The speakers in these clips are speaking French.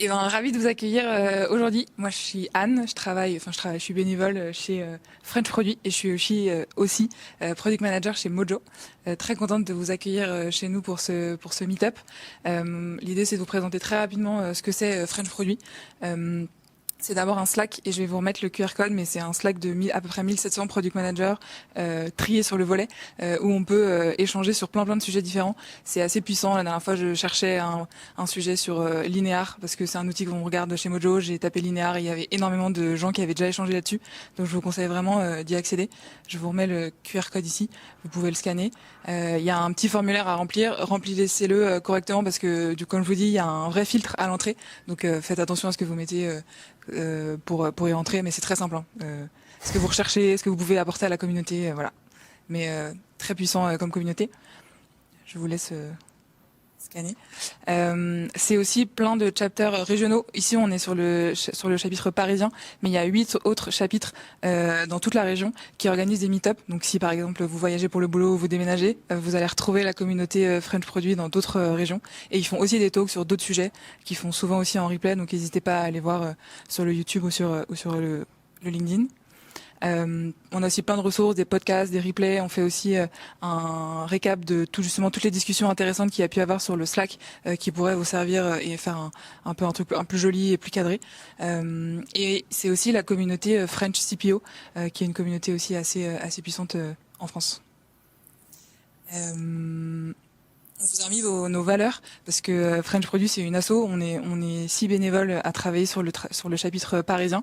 Et ben, ravi de vous accueillir aujourd'hui. Moi, je suis Anne. Je suis bénévole chez French Produit et je suis aussi product manager chez Mojo. Très contente de vous accueillir chez nous pour ce meet-up. L'idée, c'est de vous présenter très rapidement ce que c'est French Produit. C'est d'abord un Slack et je vais vous remettre le QR code, mais c'est un Slack de à peu près 1700 product managers triés sur le volet où on peut échanger sur plein de sujets différents. C'est assez puissant. La dernière fois, je cherchais un sujet sur Linear parce que c'est un outil qu'on regarde chez Mojo. J'ai tapé Linear et il y avait énormément de gens qui avaient déjà échangé là-dessus. Donc je vous conseille vraiment d'y accéder. Je vous remets le QR code ici. Vous pouvez le scanner. Il y a un petit formulaire à remplir. Remplissez-le correctement parce que, comme je vous dis, il y a un vrai filtre à l'entrée. Donc faites attention à ce que vous mettez pour y rentrer, mais c'est très simple. Ce que vous recherchez, ce que vous pouvez apporter à la communauté, voilà. Mais très puissant comme communauté. Je vous laisse scanner. C'est aussi plein de chapters régionaux. Ici, on est sur le chapitre parisien, mais il y a 8 autres chapitres dans toute la région qui organisent des meet-up. Donc, si par exemple vous voyagez pour le boulot ou vous déménagez, vous allez retrouver la communauté French Produit dans d'autres régions. Et ils font aussi des talks sur d'autres sujets, qui font souvent aussi en replay. Donc, n'hésitez pas à aller voir sur le YouTube ou sur le LinkedIn. On a aussi plein de ressources, des podcasts, des replays. On fait aussi un récap de toutes les discussions intéressantes qu'il y a pu avoir sur le Slack qui pourraient vous servir et faire un truc un plus joli et plus cadré. Et c'est aussi la communauté French CPO qui est une communauté aussi assez puissante en France. On vous a remis nos valeurs parce que French Produit c'est une asso. On est 6 bénévoles à travailler sur le chapitre parisien.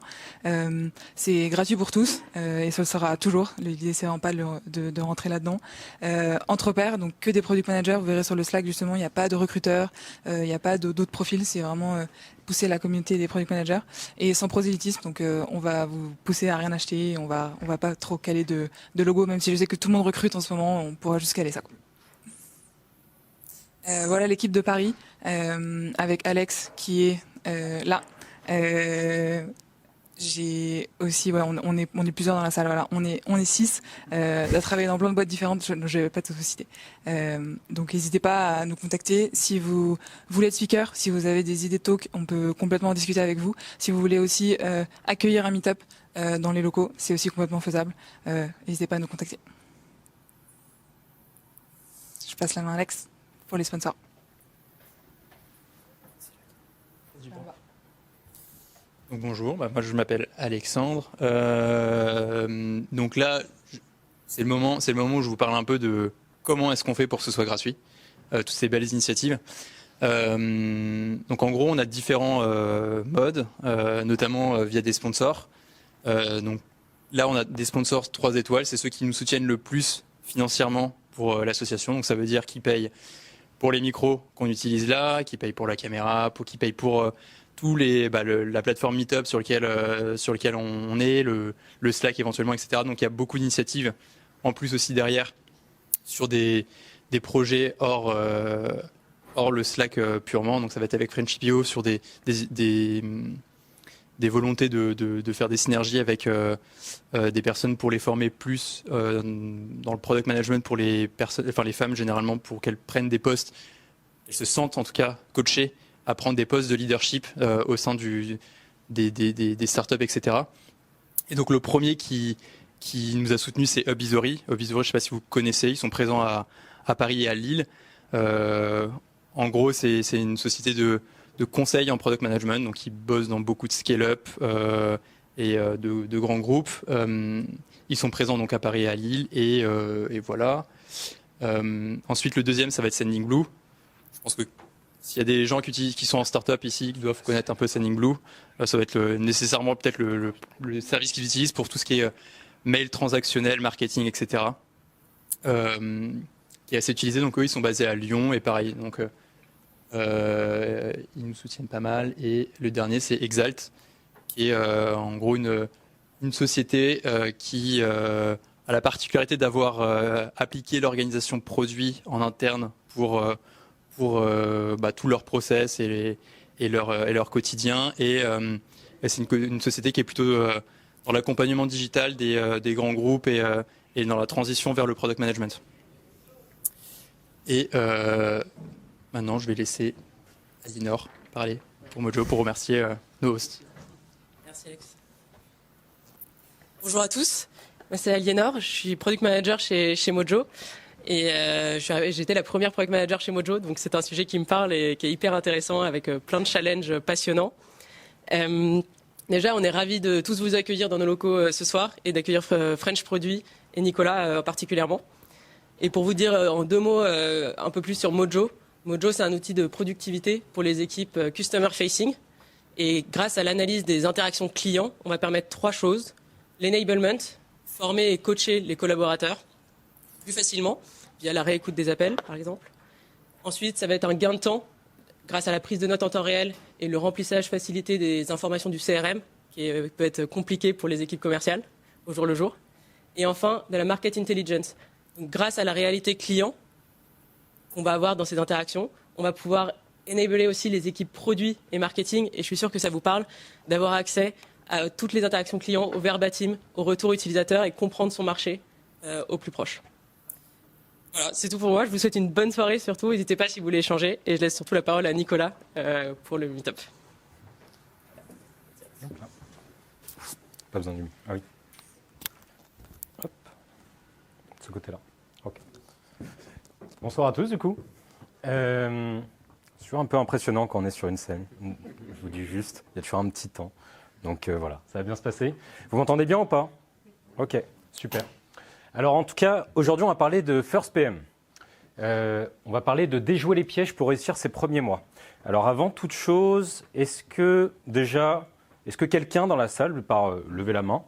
C'est gratuit pour tous et ça le sera toujours. L'idée c'est vraiment pas de rentrer là-dedans. Entre pairs, donc que des product managers. Vous verrez sur le Slack justement, il n'y a pas de recruteurs, il n'y a pas d'autres profils. C'est vraiment pousser la communauté des product managers et sans prosélytisme. Donc on va vous pousser à rien acheter. On va pas trop caler de logo, même si je sais que tout le monde recrute en ce moment. On pourra juste caler ça. Voilà l'équipe de Paris avec Alex qui est là. J'ai aussi, on est plusieurs dans la salle. Voilà, on est 6 à travailler dans plein de boîtes différentes. Je vais pas tous vous citer. Donc n'hésitez pas à nous contacter si vous voulez être speaker, si vous avez des idées de talk, on peut complètement en discuter avec vous. Si vous voulez aussi accueillir un meet-up dans les locaux, c'est aussi complètement faisable. N'hésitez pas à nous contacter. Je passe la main à Alex pour les sponsors. Donc bonjour, moi je m'appelle Alexandre. Donc là, c'est le moment où je vous parle un peu de comment est-ce qu'on fait pour que ce soit gratuit, toutes ces belles initiatives. Donc en gros, on a différents modes, notamment via des sponsors. Donc là, on a des sponsors 3 étoiles, c'est ceux qui nous soutiennent le plus financièrement pour l'association. Donc ça veut dire qu'ils payent pour les micros qu'on utilise là, qu'ils payent pour la caméra, qu'ils payent pour tous la plateforme Meetup sur lequel on est, le Slack éventuellement, etc. Donc il y a beaucoup d'initiatives en plus aussi derrière sur des projets hors le Slack purement. Donc ça va être avec French CPO sur des volontés de faire des synergies avec des personnes pour les former plus dans le product management pour les personnes, enfin les femmes généralement, pour qu'elles prennent des postes, elles se sentent en tout cas coachées à prendre des postes de leadership au sein des startups, etc. Et donc le premier qui nous a soutenus, c'est Hubisori. Hubisori, je ne sais pas si vous connaissez, ils sont présents à Paris et à Lille. En gros, c'est une société de conseil en product management, donc ils bossent dans beaucoup de scale-up et de grands groupes. Ils sont présents donc à Paris et à Lille et voilà. Ensuite, le deuxième, ça va être Sending Blue. Je pense que s'il y a des gens qui sont en start-up ici, qui doivent connaître un peu Sending Blue, ça va être nécessairement peut-être le service qu'ils utilisent pour tout ce qui est mail transactionnel, marketing, etc. Qui est assez utilisé. Donc eux, ils sont basés à Lyon et pareil. Donc ils nous soutiennent pas mal. Et le dernier, c'est Exalt, qui est en gros une société qui a la particularité d'avoir appliqué l'organisation produit en interne pour tout leur process et leur quotidien. Et c'est une société qui est plutôt dans l'accompagnement digital des grands groupes et dans la transition vers le product management. Et maintenant, je vais laisser Alinor parler. pour Mojo pour remercier nos hosts. Merci Alex. Bonjour à tous, moi c'est Aliénor, je suis Product Manager chez Mojo et j'étais la première Product Manager chez Mojo, donc c'est un sujet qui me parle et qui est hyper intéressant avec plein de challenges passionnants. Déjà, on est ravis de tous vous accueillir dans nos locaux ce soir et d'accueillir French Produit et Nicolas particulièrement. Et pour vous dire en 2 mots un peu plus sur Mojo, Mojo c'est un outil de productivité pour les équipes Customer Facing. Et grâce à l'analyse des interactions clients, on va permettre 3 choses. L'enablement, former et coacher les collaborateurs plus facilement, via la réécoute des appels, par exemple. Ensuite, ça va être un gain de temps, grâce à la prise de notes en temps réel et le remplissage facilité des informations du CRM, qui peut être compliqué pour les équipes commerciales, au jour le jour. Et enfin, de la market intelligence. Donc, grâce à la réalité client qu'on va avoir dans ces interactions, on va pouvoir enabler aussi les équipes produits et marketing, et je suis sûr que ça vous parle, d'avoir accès à toutes les interactions clients, au verbatim, au retour utilisateur et comprendre son marché au plus proche. Voilà, c'est tout pour moi. Je vous souhaite une bonne soirée surtout. N'hésitez pas si vous voulez échanger. Et je laisse surtout la parole à Nicolas pour le meet-up. Pas besoin du... Ah oui. Hop. De ce côté-là. Ok. Bonsoir à tous du coup. C'est toujours un peu impressionnant quand on est sur une scène. Je vous dis juste, il y a toujours un petit temps. Donc voilà, ça va bien se passer. Vous m'entendez bien ou pas? Ok, super. Alors en tout cas, aujourd'hui on va parler de First PM. On va parler de déjouer les pièges pour réussir ses premiers mois. Alors avant toute chose, est-ce que quelqu'un dans la salle, par lever la main,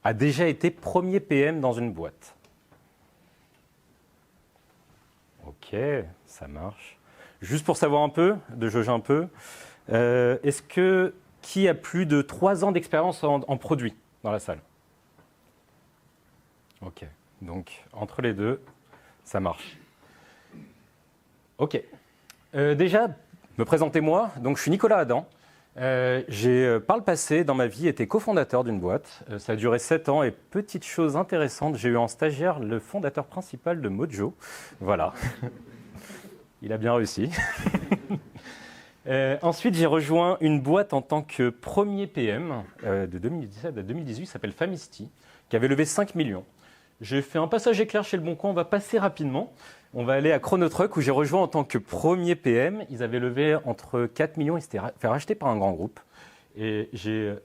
a déjà été premier PM dans une boîte? Ok, ça marche. Juste pour savoir un peu, de jauger un peu, qui a plus de 3 ans d'expérience en produit dans la salle? Ok, donc entre les deux, ça marche. Ok, déjà, me présentez-moi. Donc je suis Nicolas Adam. J'ai, par le passé, dans ma vie, été cofondateur d'une boîte. Ça a duré 7 ans et petite chose intéressante, j'ai eu en stagiaire le fondateur principal de Mojo. Voilà. Il a bien réussi. Ensuite, j'ai rejoint une boîte en tant que premier PM de 2017 à 2018, qui s'appelle Famisti, qui avait levé 5 millions. J'ai fait un passage éclair chez Le Bon Coin, on va passer rapidement. On va aller à Chronotruck où j'ai rejoint en tant que premier PM. Ils avaient levé entre 4 millions, ils s'étaient fait racheter par un grand groupe. Et j'ai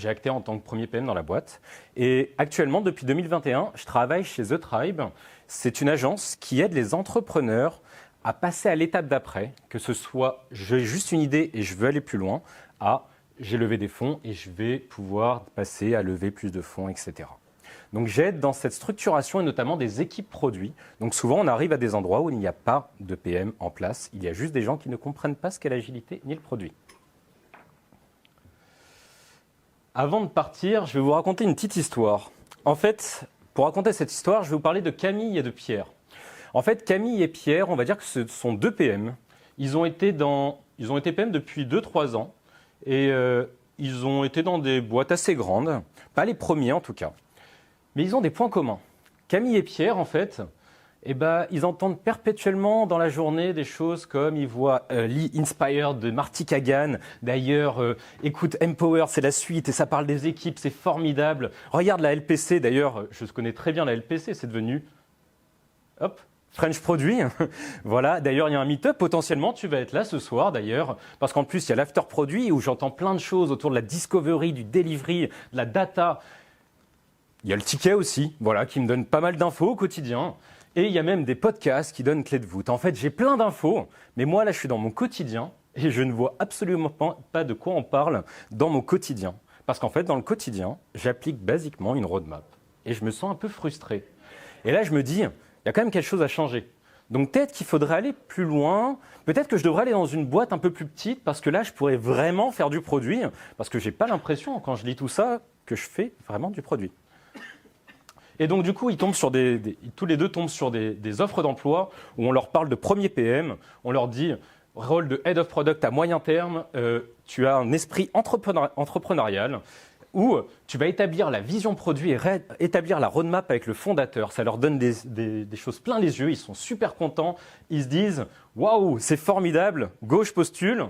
acté en tant que premier PM dans la boîte. Et actuellement, depuis 2021, je travaille chez The Tribe. C'est une agence qui aide les entrepreneurs à passer à l'étape d'après, que ce soit j'ai juste une idée et je veux aller plus loin, à j'ai levé des fonds et je vais pouvoir passer à lever plus de fonds, etc. Donc j'aide dans cette structuration et notamment des équipes produits. Donc souvent on arrive à des endroits où il n'y a pas de PM en place, il y a juste des gens qui ne comprennent pas ce qu'est l'agilité ni le produit. Avant de partir, je vais vous raconter une petite histoire. En fait, pour raconter cette histoire, je vais vous parler de Camille et de Pierre. En fait, Camille et Pierre, on va dire que ce sont 2 PM. Ils ont été PM depuis 2-3 ans et ils ont été dans des boîtes assez grandes, pas les premiers en tout cas. Mais ils ont des points communs. Camille et Pierre, en fait, ils entendent perpétuellement dans la journée des choses comme ils voient Lee Inspired de Marty Kagan. D'ailleurs, écoute, Empower, c'est la suite et ça parle des équipes, c'est formidable. Regarde la LPC, d'ailleurs, je connais très bien la LPC, c'est devenu... Hop, French Produit, voilà. D'ailleurs, il y a un meet-up, potentiellement, tu vas être là ce soir, d'ailleurs, parce qu'en plus, il y a l'after produit où j'entends plein de choses autour de la discovery, du delivery, de la data. Il y a le ticket aussi, voilà, qui me donne pas mal d'infos au quotidien. Et il y a même des podcasts qui donnent clé de voûte. En fait, j'ai plein d'infos, mais moi, là, je suis dans mon quotidien et je ne vois absolument pas de quoi on parle dans mon quotidien. Parce qu'en fait, dans le quotidien, j'applique basiquement une roadmap et je me sens un peu frustré. Et là, je me dis... il y a quand même quelque chose à changer. Donc peut-être qu'il faudrait aller plus loin, peut-être que je devrais aller dans une boîte un peu plus petite parce que là, je pourrais vraiment faire du produit, parce que je n'ai pas l'impression, quand je lis tout ça, que je fais vraiment du produit. Et donc du coup, ils tombent sur tous les deux tombent sur des offres d'emploi où on leur parle de premier PM, on leur dit rôle de Head of Product à moyen terme, tu as un esprit entrepreneurial, où tu vas établir la vision produit et établir la roadmap avec le fondateur. Ça leur donne des choses plein les yeux, ils sont super contents, ils se disent « Waouh, c'est formidable, go, je postule ».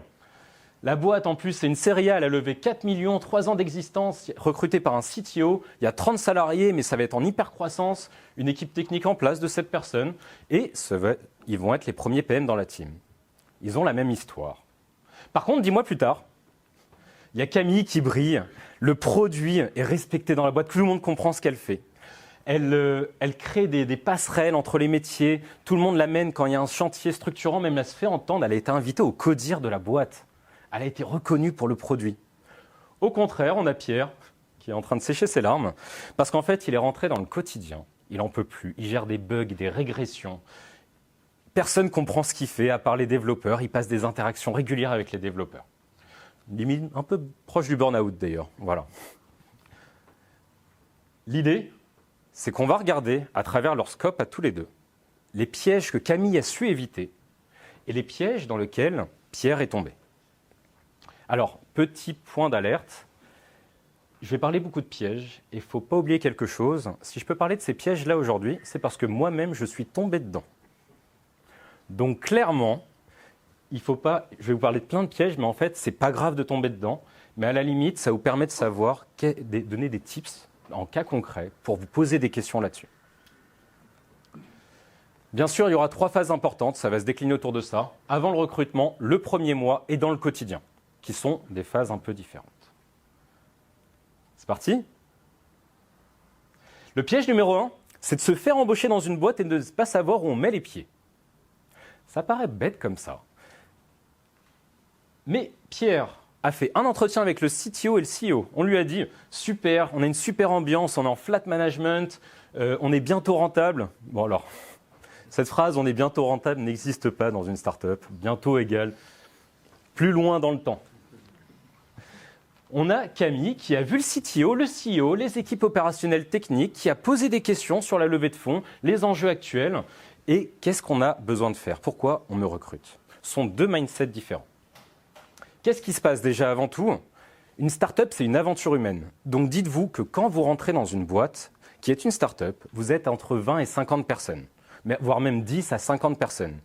La boîte, en plus, c'est une série A, elle a levé 4 millions, 3 ans d'existence, recrutée par un CTO. Il y a 30 salariés, mais ça va être en hyper croissance. Une équipe technique en place de 7 personnes. Et ils vont être les premiers PM dans la team. Ils ont la même histoire. Par contre, 10 mois plus tard, il y a Camille qui brille. Le produit est respecté dans la boîte. Tout le monde comprend ce qu'elle fait. Elle crée des passerelles entre les métiers. Tout le monde l'amène quand il y a un chantier structurant. Même elle se fait entendre. Elle a été invitée au CODIR de la boîte. Elle a été reconnue pour le produit. Au contraire, on a Pierre qui est en train de sécher ses larmes parce qu'en fait, il est rentré dans le quotidien. Il n'en peut plus. Il gère des bugs, des régressions. Personne ne comprend ce qu'il fait à part les développeurs. Il passe des interactions régulières avec les développeurs. Limite un peu proche du burn-out d'ailleurs. Voilà. L'idée, c'est qu'on va regarder à travers leur scope à tous les deux les pièges que Camille a su éviter et les pièges dans lesquels Pierre est tombé. Alors, petit point d'alerte, je vais parler beaucoup de pièges et il ne faut pas oublier quelque chose. Si je peux parler de ces pièges-là aujourd'hui, c'est parce que moi-même, je suis tombé dedans. Donc clairement, il faut pas. Je vais vous parler de plein de pièges, mais en fait, c'est pas grave de tomber dedans. Mais à la limite, ça vous permet de savoir, donner des tips en cas concret pour vous poser des questions là-dessus. Bien sûr, il y aura 3 phases importantes. Ça va se décliner autour de ça. Avant le recrutement, le premier mois et dans le quotidien, qui sont des phases un peu différentes. C'est parti ? Le piège numéro 1, c'est de se faire embaucher dans une boîte et de ne pas savoir où on met les pieds. Ça paraît bête comme ça. Mais Pierre a fait un entretien avec le CTO et le CEO. On lui a dit « Super, on a une super ambiance, on est en flat management, on est bientôt rentable. » Bon alors, cette phrase « on est bientôt rentable » n'existe pas dans une start-up. Bientôt égale plus loin dans le temps. On a Camille qui a vu le CTO, le CEO, les équipes opérationnelles techniques, qui a posé des questions sur la levée de fonds, les enjeux actuels et qu'est-ce qu'on a besoin de faire. Pourquoi on me recrute. Ce sont 2 mindsets différents. Qu'est-ce qui se passe déjà avant tout ? Une start-up, c'est une aventure humaine. Donc dites-vous que quand vous rentrez dans une boîte qui est une start-up, vous êtes entre 20 et 50 personnes, voire même 10 à 50 personnes.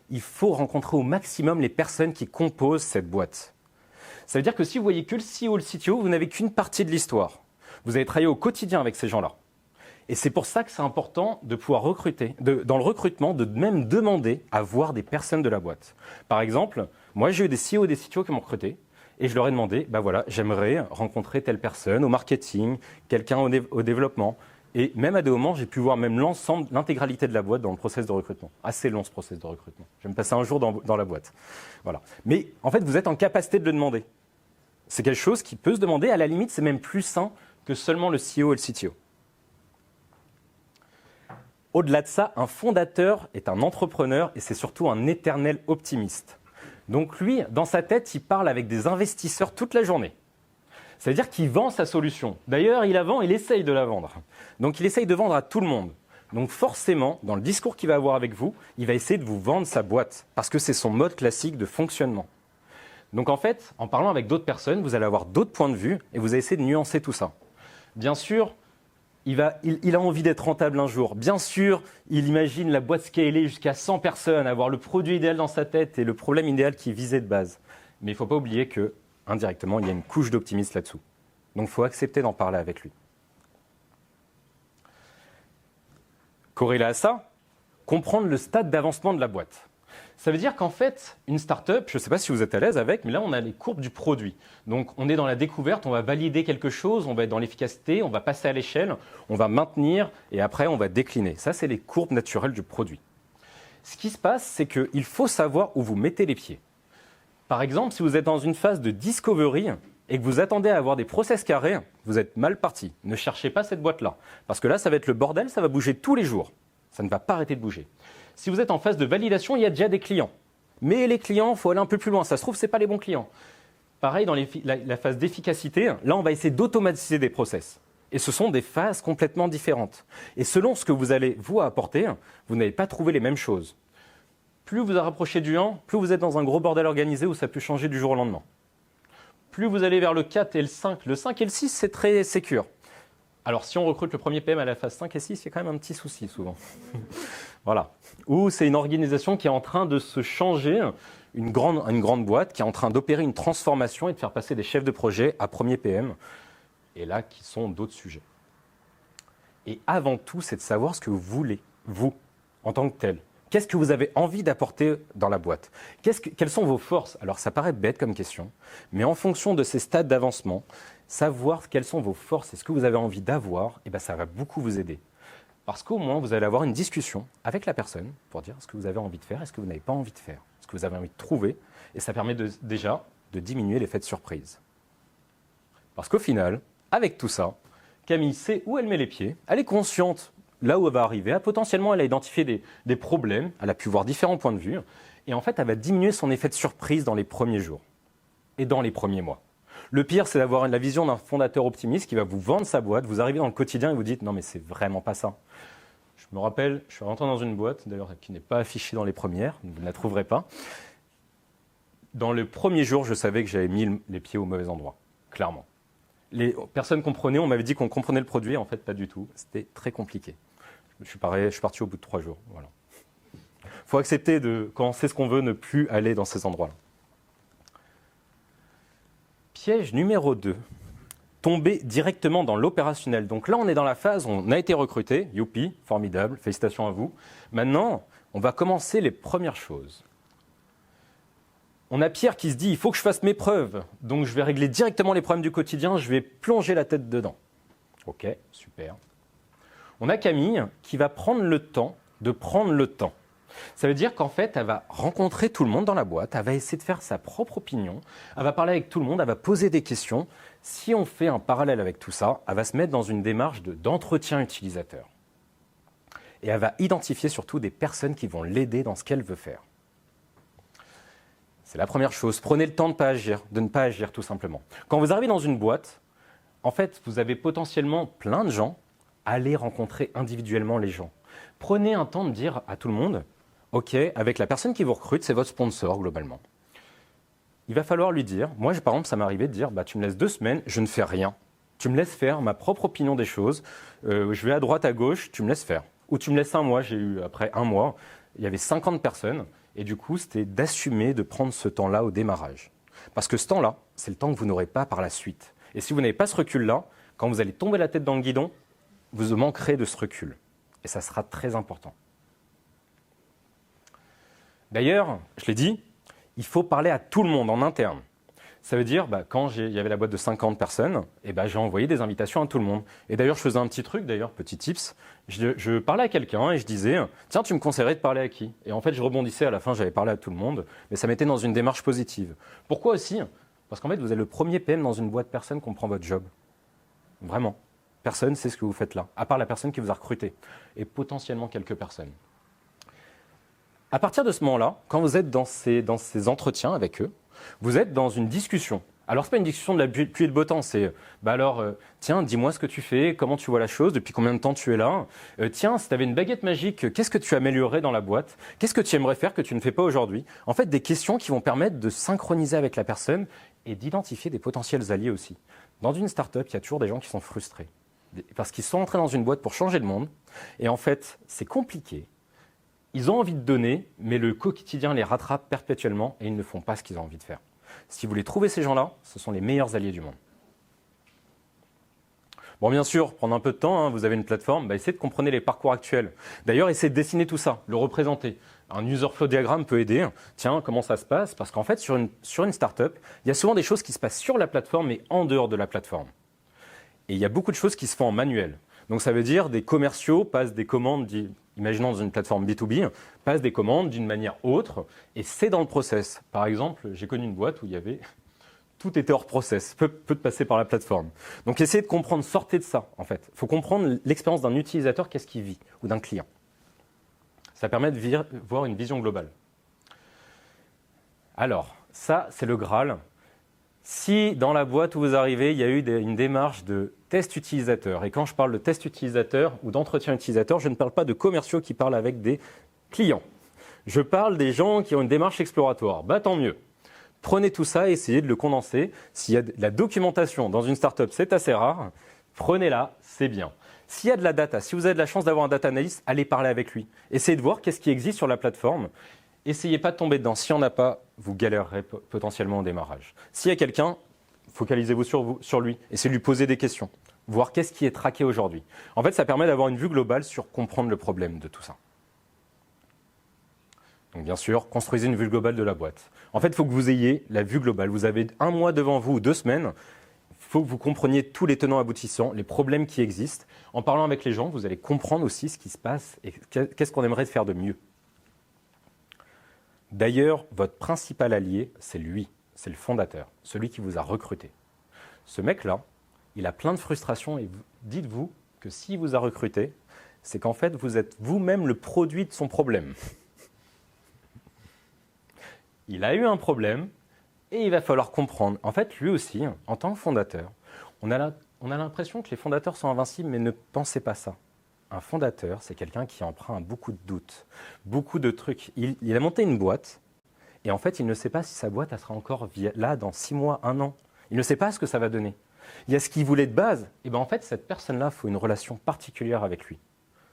Il faut rencontrer au maximum les personnes qui composent cette boîte. Ça veut dire que si vous voyez que le CEO ou le CTO, vous n'avez qu'une partie de l'histoire. Vous allez travailler au quotidien avec ces gens-là. Et c'est pour ça que c'est important de pouvoir recruter, dans le recrutement, de même demander à voir des personnes de la boîte. Par exemple, moi j'ai eu des CEO et des CTO qui m'ont recruté et je leur ai demandé, voilà, j'aimerais rencontrer telle personne au marketing, quelqu'un au développement. Et même à des moments, j'ai pu voir même l'intégralité de la boîte dans le process de recrutement. Assez long ce process de recrutement. Je vais me passer un jour dans la boîte. Voilà. Mais en fait, vous êtes en capacité de le demander. C'est quelque chose qui peut se demander. À la limite, c'est même plus sain que seulement le CEO et le CTO. Au-delà de ça, un fondateur est un entrepreneur et c'est surtout un éternel optimiste. Donc lui, dans sa tête, il parle avec des investisseurs toute la journée. Ça veut dire qu'il vend sa solution. D'ailleurs, il essaye de la vendre. Donc il essaye de vendre à tout le monde. Donc forcément, dans le discours qu'il va avoir avec vous, il va essayer de vous vendre sa boîte parce que c'est son mode classique de fonctionnement. Donc en fait, en parlant avec d'autres personnes, vous allez avoir d'autres points de vue et vous allez essayer de nuancer tout ça. Bien sûr, il a envie d'être rentable un jour. Bien sûr, il imagine la boîte scalée jusqu'à 100 personnes, avoir le produit idéal dans sa tête et le problème idéal qu'il visait de base. Mais il ne faut pas oublier que, indirectement, il y a une couche d'optimisme là-dessous. Donc il faut accepter d'en parler avec lui. Corrélé à ça, comprendre le stade d'avancement de la boîte. Ça veut dire qu'en fait, une start-up, je ne sais pas si vous êtes à l'aise avec, mais là, on a les courbes du produit. Donc, on est dans la découverte, on va valider quelque chose, on va être dans l'efficacité, on va passer à l'échelle, on va maintenir et après, on va décliner. Ça, c'est les courbes naturelles du produit. Ce qui se passe, c'est qu'il faut savoir où vous mettez les pieds. Par exemple, si vous êtes dans une phase de discovery et que vous attendez à avoir des process carrés, vous êtes mal parti. Ne cherchez pas cette boîte-là. Parce que là, ça va être le bordel, ça va bouger tous les jours. Ça ne va pas arrêter de bouger. Si vous êtes en phase de validation, il y a déjà des clients. Mais les clients, il faut aller un peu plus loin. Ça se trouve, ce n'est pas les bons clients. Pareil, dans la phase d'efficacité, là, on va essayer d'automatiser des process. Et ce sont des phases complètement différentes. Et selon ce que vous allez, vous, apporter, vous n'allez pas trouver les mêmes choses. Plus vous vous rapprochez du 1, plus vous êtes dans un gros bordel organisé où ça peut changer du jour au lendemain. Plus vous allez vers le 4 et le 5 et le 6, c'est très sécure. Alors, si on recrute le premier PM à la phase 5 et 6, il y a quand même un petit souci souvent. Voilà. Ou c'est une organisation qui est en train de se changer, une grande boîte qui est en train d'opérer une transformation et de faire passer des chefs de projet à premier PM. Et là, qui sont d'autres sujets. Et avant tout, c'est de savoir ce que vous voulez, vous, en tant que tel. Qu'est-ce que vous avez envie d'apporter dans la boîte? Quelles sont vos forces? Alors, ça paraît bête comme question, mais en fonction de ces stades d'avancement, savoir quelles sont vos forces et ce que vous avez envie d'avoir, eh ben, ça va beaucoup vous aider. Parce qu'au moins, vous allez avoir une discussion avec la personne pour dire ce que vous avez envie de faire et ce que vous n'avez pas envie de faire, ce que vous avez envie de trouver, et ça permet déjà de diminuer l'effet de surprise. Parce qu'au final, avec tout ça, Camille sait où elle met les pieds, elle est consciente là où elle va arriver, potentiellement elle a identifié des problèmes, elle a pu voir différents points de vue, et en fait elle va diminuer son effet de surprise dans les premiers jours et dans les premiers mois. Le pire, c'est d'avoir la vision d'un fondateur optimiste qui va vous vendre sa boîte, vous arrivez dans le quotidien et vous dites « non mais c'est vraiment pas ça ». Je me rappelle, je suis rentré dans une boîte, d'ailleurs qui n'est pas affichée dans les premières, vous ne la trouverez pas. Dans le premier jour, je savais que j'avais mis les pieds au mauvais endroit, clairement. Les personnes comprenaient, on m'avait dit qu'on comprenait le produit, en fait pas du tout, c'était très compliqué. Je suis parti au bout de 3 jours. Voilà. Faut accepter quand on sait ce qu'on veut, ne plus aller dans ces endroits-là. Piège numéro 2. Tomber directement dans l'opérationnel. Donc là, on est dans la phase où on a été recruté. Youpi, formidable, félicitations à vous. Maintenant, on va commencer les premières choses. On a Pierre qui se dit, il faut que je fasse mes preuves. Donc je vais régler directement les problèmes du quotidien, je vais plonger la tête dedans. Ok, super. On a Camille qui va prendre le temps de prendre le temps. Ça veut dire qu'en fait, elle va rencontrer tout le monde dans la boîte, elle va essayer de faire sa propre opinion, elle va parler avec tout le monde, elle va poser des questions. Si on fait un parallèle avec tout ça, elle va se mettre dans une démarche d'entretien utilisateur. Et elle va identifier surtout des personnes qui vont l'aider dans ce qu'elle veut faire. C'est la première chose. Prenez le temps de ne pas agir tout simplement. Quand vous arrivez dans une boîte, en fait, vous avez potentiellement plein de gens. Allez rencontrer individuellement les gens. Prenez un temps de dire à tout le monde, ok, avec la personne qui vous recrute, c'est votre sponsor globalement. Il va falloir lui dire, moi par exemple ça m'est arrivé de dire, tu me laisses 2 semaines, je ne fais rien. Tu me laisses faire ma propre opinion des choses, je vais à droite, à gauche, tu me laisses faire. Ou tu me laisses 1 mois, j'ai eu après 1 mois, il y avait 50 personnes, et du coup c'était d'assumer de prendre ce temps-là au démarrage. Parce que ce temps-là, c'est le temps que vous n'aurez pas par la suite. Et si vous n'avez pas ce recul-là, quand vous allez tomber la tête dans le guidon, vous manquerez de ce recul. Et ça sera très important. D'ailleurs, je l'ai dit, il faut parler à tout le monde en interne. Ça veut dire, quand il y avait la boîte de 50 personnes, j'ai envoyé des invitations à tout le monde. Et d'ailleurs, je faisais un petit truc, petit tips. Je parlais à quelqu'un et je disais, tiens, tu me conseillerais de parler à qui? Et en fait, je rebondissais à la fin, j'avais parlé à tout le monde, mais ça mettait dans une démarche positive. Pourquoi aussi? Parce qu'en fait, vous êtes le premier PM dans une boîte, personne comprend votre job. Vraiment. Personne ne sait ce que vous faites là, à part la personne qui vous a recruté, et potentiellement quelques personnes. À partir de ce moment-là, quand vous êtes dans ces entretiens avec eux, vous êtes dans une discussion. Alors, ce n'est pas une discussion de la pluie et de beau temps, c'est tiens, dis-moi ce que tu fais, comment tu vois la chose, depuis combien de temps tu es là. Tiens, si tu avais une baguette magique, qu'est-ce que tu améliorerais dans la boîte? Qu'est-ce que tu aimerais faire que tu ne fais pas aujourd'hui? En fait, des questions qui vont permettre de synchroniser avec la personne et d'identifier des potentiels alliés aussi. Dans une start-up, il y a toujours des gens qui sont frustrés. Parce qu'ils sont entrés dans une boîte pour changer le monde. Et en fait, c'est compliqué. Ils ont envie de donner, mais le quotidien les rattrape perpétuellement et ils ne font pas ce qu'ils ont envie de faire. Si vous voulez trouver ces gens-là, ce sont les meilleurs alliés du monde. Bon, bien sûr, prendre un peu de temps, vous avez une plateforme, essayez de comprendre les parcours actuels. D'ailleurs, essayez de dessiner tout ça, le représenter. Un user flow diagramme peut aider. Tiens, comment ça se passe? Parce qu'en fait, sur une start-up, il y a souvent des choses qui se passent sur la plateforme et en dehors de la plateforme. Et il y a beaucoup de choses qui se font en manuel. Donc ça veut dire des commerciaux passent des commandes, imaginons dans une plateforme B2B, passent des commandes d'une manière autre, et c'est dans le process. Par exemple, j'ai connu une boîte où il y avait tout était hors process, peu de passer par la plateforme. Donc essayez de comprendre, sortez de ça en fait. Il faut comprendre l'expérience d'un utilisateur, qu'est-ce qu'il vit, ou d'un client. Ça permet de voir une vision globale. Alors, ça c'est le Graal. Si dans la boîte où vous arrivez, il y a eu une démarche de test utilisateur, et quand je parle de test utilisateur ou d'entretien utilisateur, je ne parle pas de commerciaux qui parlent avec des clients. Je parle des gens qui ont une démarche exploratoire. Tant mieux. Prenez tout ça et essayez de le condenser. S'il y a de la documentation dans une startup, c'est assez rare. Prenez-la, c'est bien. S'il y a de la data, si vous avez de la chance d'avoir un data analyst, allez parler avec lui. Essayez de voir qu'est-ce qui existe sur la plateforme. Essayez pas de tomber dedans. S'il n'y en a pas, vous galérerez potentiellement au démarrage. S'il y a quelqu'un, focalisez-vous sur lui. Essayez de lui poser des questions. Voir qu'est-ce qui est traqué aujourd'hui. En fait, ça permet d'avoir une vue globale sur comprendre le problème de tout ça. Donc bien sûr, construisez une vue globale de la boîte. En fait, il faut que vous ayez la vue globale. Vous avez 1 mois devant vous ou 2 semaines. Il faut que vous compreniez tous les tenants aboutissants, les problèmes qui existent. En parlant avec les gens, vous allez comprendre aussi ce qui se passe et qu'est-ce qu'on aimerait faire de mieux. D'ailleurs, votre principal allié, c'est lui, c'est le fondateur, celui qui vous a recruté. Ce mec-là, il a plein de frustrations et dites-vous que s'il vous a recruté, c'est qu'en fait, vous êtes vous-même le produit de son problème. Il a eu un problème et il va falloir comprendre. En fait, lui aussi, en tant que fondateur, on a l'impression que les fondateurs sont invincibles, mais ne pensez pas ça. Un fondateur, c'est quelqu'un qui emprunte beaucoup de doutes, beaucoup de trucs. Il a monté une boîte et en fait, il ne sait pas si sa boîte elle sera encore là dans 6 mois, 1 an. Il ne sait pas ce que ça va donner. Il y a ce qu'il voulait de base. Et bien en fait, cette personne-là, il faut une relation particulière avec lui.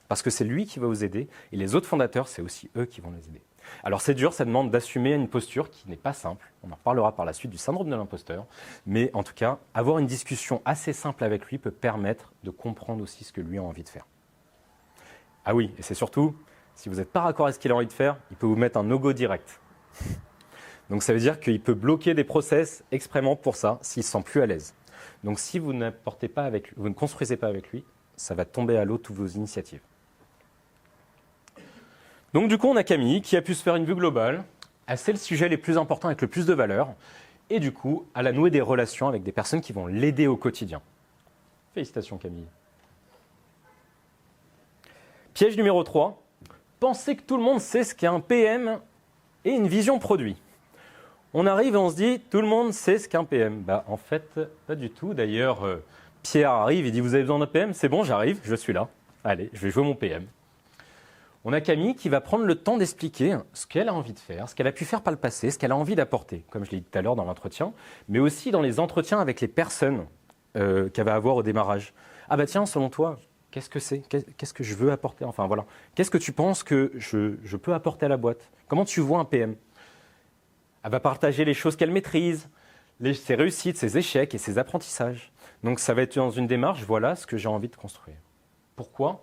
Parce que c'est lui qui va vous aider et les autres fondateurs, c'est aussi eux qui vont les aider. Alors c'est dur, ça demande d'assumer une posture qui n'est pas simple. On en reparlera par la suite du syndrome de l'imposteur. Mais en tout cas, avoir une discussion assez simple avec lui peut permettre de comprendre aussi ce que lui a envie de faire. Ah oui, et c'est surtout, si vous n'êtes pas raccord avec ce qu'il a envie de faire, il peut vous mettre un no-go direct. Donc ça veut dire qu'il peut bloquer des process exprès pour ça, s'il ne se sent plus à l'aise. Donc si vous ne construisez pas avec lui, ça va tomber à l'eau toutes vos initiatives. Donc du coup, on a Camille qui a pu se faire une vue globale. Elle sait le sujet les plus importants avec le plus de valeur. Et du coup, elle a noué des relations avec des personnes qui vont l'aider au quotidien. Félicitations Camille. Piège numéro 3. Pensez que tout le monde sait ce qu'est un PM et une vision produit. On arrive et on se dit, tout le monde sait ce qu'est un PM. En fait, pas du tout. D'ailleurs, Pierre arrive, il dit, vous avez besoin d'un PM? C'est bon, j'arrive, je suis là. Allez, je vais jouer mon PM. On a Camille qui va prendre le temps d'expliquer ce qu'elle a envie de faire, ce qu'elle a pu faire par le passé, ce qu'elle a envie d'apporter, comme je l'ai dit tout à l'heure dans l'entretien, mais aussi dans les entretiens avec les personnes qu'elle va avoir au démarrage. Ah bah tiens, selon toi, qu'est-ce que c'est? Qu'est-ce que je veux apporter? Enfin voilà. Qu'est-ce que tu penses que je peux apporter à la boîte? Comment tu vois un PM? Elle va partager les choses qu'elle maîtrise, ses réussites, ses échecs et ses apprentissages. Donc ça va être dans une démarche, voilà ce que j'ai envie de construire. Pourquoi?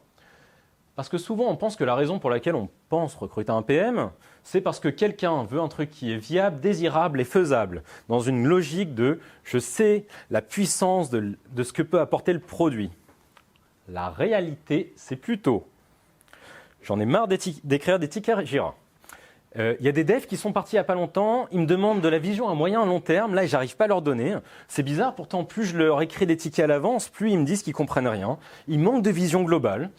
Parce que souvent on pense que la raison pour laquelle on pense recruter un PM, c'est parce que quelqu'un veut un truc qui est viable, désirable et faisable, dans une logique de je sais la puissance de ce que peut apporter le produit. La réalité, c'est plutôt, j'en ai marre d'écrire des tickets Jira. Il y a des devs qui sont partis il n'y a pas longtemps, ils me demandent de la vision à moyen et long terme, là j'arrive pas à leur donner. C'est bizarre, pourtant plus je leur écris des tickets à l'avance, plus ils me disent qu'ils comprennent rien. Ils manquent de vision globale.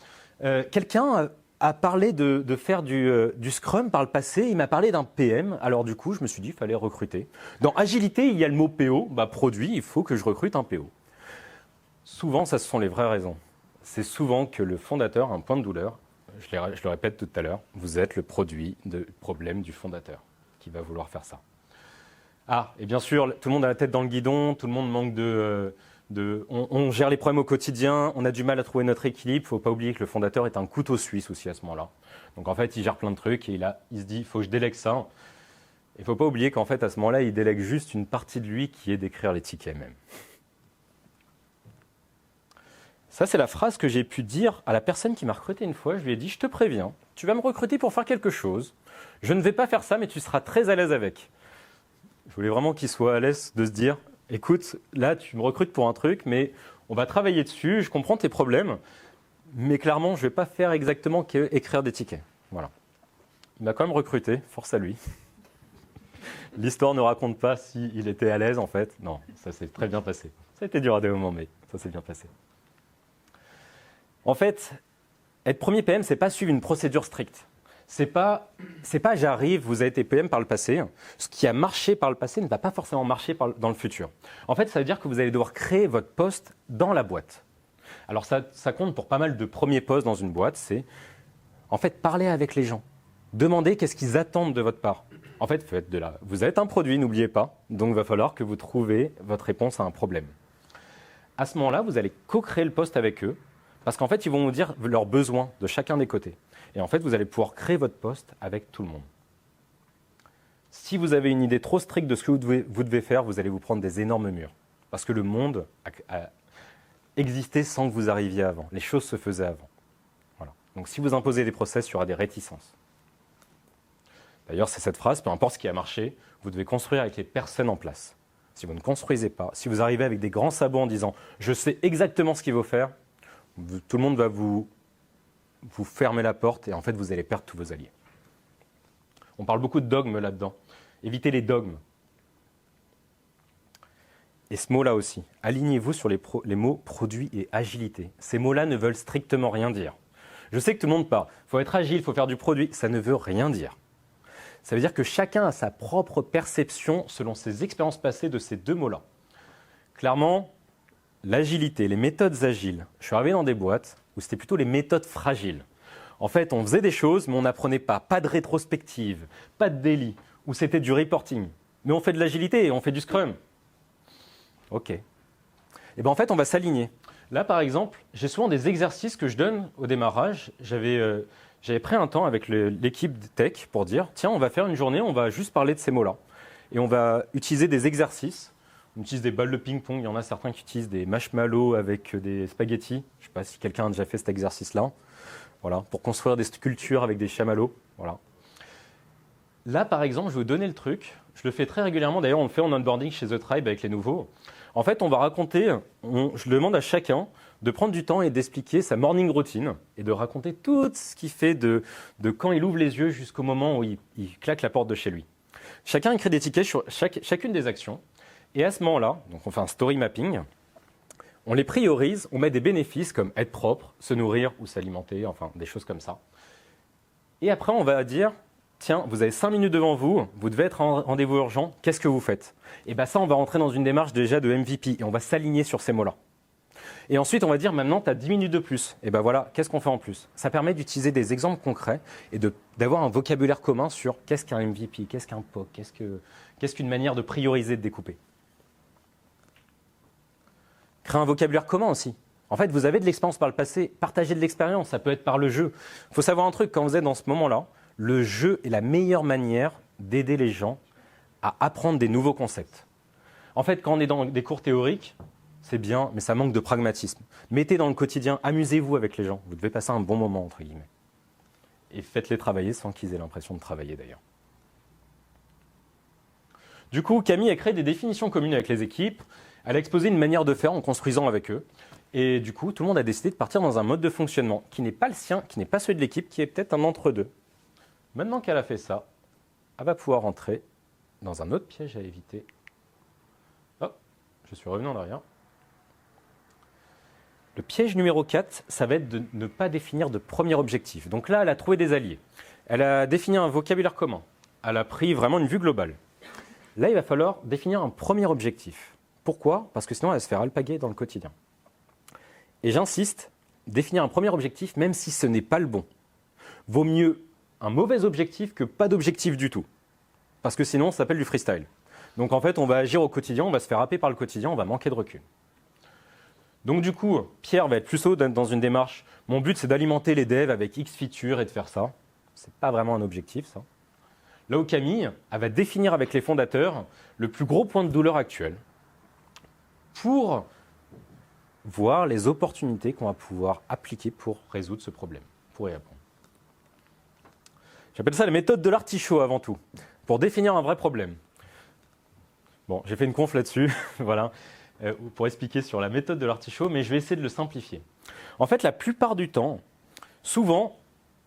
Quelqu'un a parlé de faire du Scrum par le passé, il m'a parlé d'un PM, alors du coup je me suis dit qu'il fallait recruter. Dans Agilité, il y a le mot PO, produit, il faut que je recrute un PO. Souvent, ça ce sont les vraies raisons. C'est souvent que le fondateur a un point de douleur. Je le répète tout à l'heure, vous êtes le produit du problème du fondateur qui va vouloir faire ça. Ah, et bien sûr, tout le monde a la tête dans le guidon, tout le monde manque on gère les problèmes au quotidien, on a du mal à trouver notre équilibre. Il ne faut pas oublier que le fondateur est un couteau suisse aussi à ce moment-là. Donc en fait, il gère plein de trucs et il se dit, il faut que je délègue ça. Il ne faut pas oublier qu'en fait, à ce moment-là, il délègue juste une partie de lui qui est d'écrire les tickets même. Ça, c'est la phrase que j'ai pu dire à la personne qui m'a recruté une fois. Je lui ai dit, je te préviens, tu vas me recruter pour faire quelque chose. Je ne vais pas faire ça, mais tu seras très à l'aise avec. Je voulais vraiment qu'il soit à l'aise de se dire, écoute, là, tu me recrutes pour un truc, mais on va travailler dessus, je comprends tes problèmes, mais clairement, je ne vais pas faire exactement qu'écrire des tickets. Voilà. Il m'a quand même recruté, force à lui. L'histoire ne raconte pas s'il était à l'aise, en fait. Non, ça s'est très bien passé. Ça a été dur à des moments, mais ça s'est bien passé. En fait, être premier PM, ce n'est pas suivre une procédure stricte. C'est pas j'arrive, vous avez été PM par le passé. Ce qui a marché par le passé ne va pas forcément marcher dans le futur. En fait, ça veut dire que vous allez devoir créer votre poste dans la boîte. Alors ça compte pour pas mal de premiers postes dans une boîte, c'est en fait parler avec les gens. Demandez qu'est-ce qu'ils attendent de votre part. En fait, vous êtes un produit, n'oubliez pas, donc il va falloir que vous trouviez votre réponse à un problème. À ce moment-là, vous allez co-créer le poste avec eux, parce qu'en fait, ils vont vous dire leurs besoins de chacun des côtés. Et en fait, vous allez pouvoir créer votre poste avec tout le monde. Si vous avez une idée trop stricte de ce que vous devez faire, vous allez vous prendre des énormes murs. Parce que le monde a existé sans que vous arriviez avant. Les choses se faisaient avant. Voilà. Donc si vous imposez des process, il y aura des réticences. D'ailleurs, c'est cette phrase, peu importe ce qui a marché, vous devez construire avec les personnes en place. Si vous ne construisez pas, si vous arrivez avec des grands sabots en disant « je sais exactement ce qu'il faut faire », tout le monde va vous fermer la porte et en fait, vous allez perdre tous vos alliés. On parle beaucoup de dogmes là-dedans. Évitez les dogmes. Et ce mot-là aussi, alignez-vous sur les mots produit et agilité. Ces mots-là ne veulent strictement rien dire. Je sais que tout le monde parle. Il faut être agile, il faut faire du produit. Ça ne veut rien dire. Ça veut dire que chacun a sa propre perception selon ses expériences passées de ces deux mots-là. Clairement, l'agilité, les méthodes agiles, je suis arrivé dans des boîtes où c'était plutôt les méthodes fragiles. En fait, on faisait des choses, mais on n'apprenait pas de rétrospective, pas de daily, où c'était du reporting. Mais on fait de l'agilité et on fait du scrum. Ok. Et bien en fait, on va s'aligner. Là, par exemple, j'ai souvent des exercices que je donne au démarrage. J'avais pris un temps avec l'équipe de tech pour dire, tiens, on va faire une journée, on va juste parler de ces mots-là. Et on va utiliser des exercices. On utilise des balles de ping-pong. Il y en a certains qui utilisent des marshmallows avec des spaghettis. Je ne sais pas si quelqu'un a déjà fait cet exercice-là. Voilà, pour construire des sculptures avec des chamallows. Voilà. Là, par exemple, je vais vous donner le truc. Je le fais très régulièrement. D'ailleurs, on le fait en onboarding chez The Tribe avec les nouveaux. En fait, on va raconter, je demande à chacun de prendre du temps et d'expliquer sa morning routine et de raconter tout ce qu'il fait de quand il ouvre les yeux jusqu'au moment où il claque la porte de chez lui. Chacun écrit des tickets sur chacune des actions. Et à ce moment-là, donc on fait un story mapping, on les priorise, on met des bénéfices comme être propre, se nourrir ou s'alimenter, enfin des choses comme ça. Et après, on va dire, tiens, vous avez 5 minutes devant vous, vous devez être en rendez-vous urgent, qu'est-ce que vous faites? Et bien ça, on va rentrer dans une démarche déjà de MVP et on va s'aligner sur ces mots-là. Et ensuite, on va dire, maintenant, tu as 10 minutes de plus. Et bien voilà, qu'est-ce qu'on fait en plus? Ça permet d'utiliser des exemples concrets et d'avoir un vocabulaire commun sur qu'est-ce qu'un MVP, qu'est-ce qu'un POC, qu'est-ce qu'une manière de prioriser, de découper. Créer un vocabulaire commun aussi. En fait, vous avez de l'expérience par le passé, partagez de l'expérience, ça peut être par le jeu. Il faut savoir un truc, quand vous êtes dans ce moment-là, le jeu est la meilleure manière d'aider les gens à apprendre des nouveaux concepts. En fait, quand on est dans des cours théoriques, c'est bien, mais ça manque de pragmatisme. Mettez dans le quotidien, amusez-vous avec les gens. Vous devez passer un bon moment, entre guillemets. Et faites-les travailler sans qu'ils aient l'impression de travailler, d'ailleurs. Du coup, Camille a créé des définitions communes avec les équipes. Elle a exposé une manière de faire en construisant avec eux. Et du coup, tout le monde a décidé de partir dans un mode de fonctionnement qui n'est pas le sien, qui n'est pas celui de l'équipe, qui est peut-être un entre-deux. Maintenant qu'elle a fait ça, elle va pouvoir entrer dans un autre piège à éviter. Hop, je suis revenu en arrière. Le piège numéro 4, ça va être de ne pas définir de premier objectif. Donc là, elle a trouvé des alliés. Elle a défini un vocabulaire commun. Elle a pris vraiment une vue globale. Là, il va falloir définir un premier objectif. Pourquoi? Parce que sinon, elle va se faire alpaguer dans le quotidien. Et j'insiste, définir un premier objectif, même si ce n'est pas le bon. Vaut mieux un mauvais objectif que pas d'objectif du tout. Parce que sinon, ça s'appelle du freestyle. Donc en fait, on va agir au quotidien, on va se faire happer par le quotidien, on va manquer de recul. Donc du coup, Pierre va être plus dans une démarche. Mon but, c'est d'alimenter les devs avec X features et de faire ça. Ce n'est pas vraiment un objectif, ça. Là où Camille, elle va définir avec les fondateurs le plus gros point de douleur actuel pour voir les opportunités qu'on va pouvoir appliquer pour résoudre ce problème, pour y répondre. J'appelle ça la méthode de l'artichaut avant tout, pour définir un vrai problème. Bon, j'ai fait une conf là-dessus, voilà, pour expliquer sur la méthode de l'artichaut, mais je vais essayer de le simplifier. En fait, la plupart du temps, souvent,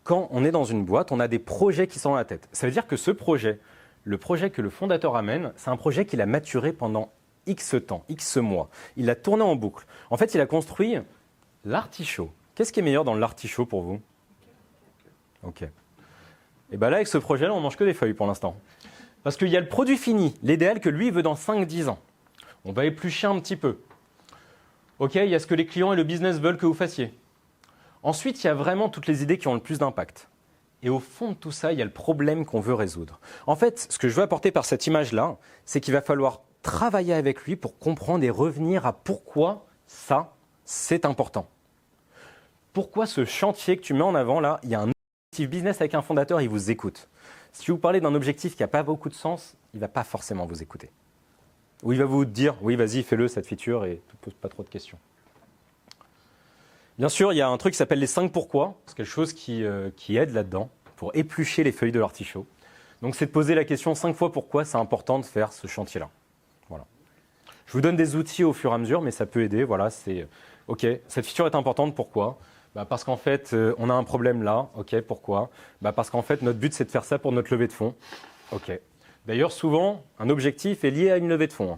quand on est dans une boîte, on a des projets qui sont dans la tête. Ça veut dire que ce projet, le projet que le fondateur amène, c'est un projet qu'il a maturé pendant X temps, X mois. Il l'a tourné en boucle. En fait, il a construit l'artichaut. Qu'est-ce qui est meilleur dans l'artichaut pour vous? Ok. Et bien là, avec ce projet-là, on mange que des feuilles pour l'instant. Parce qu'il y a le produit fini, l'idéal que lui veut dans 5-10 ans. On va éplucher un petit peu. Ok, il y a ce que les clients et le business veulent que vous fassiez. Ensuite, il y a vraiment toutes les idées qui ont le plus d'impact. Et au fond de tout ça, il y a le problème qu'on veut résoudre. En fait, ce que je veux apporter par cette image-là, c'est qu'il va falloir travailler avec lui pour comprendre et revenir à pourquoi Ça, c'est important. Pourquoi ce chantier que tu mets en avant là, il y a un objectif business avec un fondateur, il vous écoute. Si vous parlez d'un objectif qui n'a pas beaucoup de sens, il ne va pas forcément vous écouter. Ou il va vous dire, oui, vas-y, fais-le, cette feature, et ne pose pas trop de questions. Bien sûr, il y a un truc qui s'appelle les 5 pourquoi. C'est quelque chose qui aide là-dedans pour éplucher les feuilles de l'artichaut. Donc, c'est de poser la question 5 fois pourquoi c'est important de faire ce chantier-là. Voilà. Je vous donne des outils au fur et à mesure, mais ça peut aider. Voilà, c'est OK, cette feature est importante, pourquoi ? Parce qu'en fait, on a un problème là. OK, pourquoi ? Parce qu'en fait, notre but, c'est de faire ça pour notre levée de fonds. OK. D'ailleurs, souvent, un objectif est lié à une levée de fonds.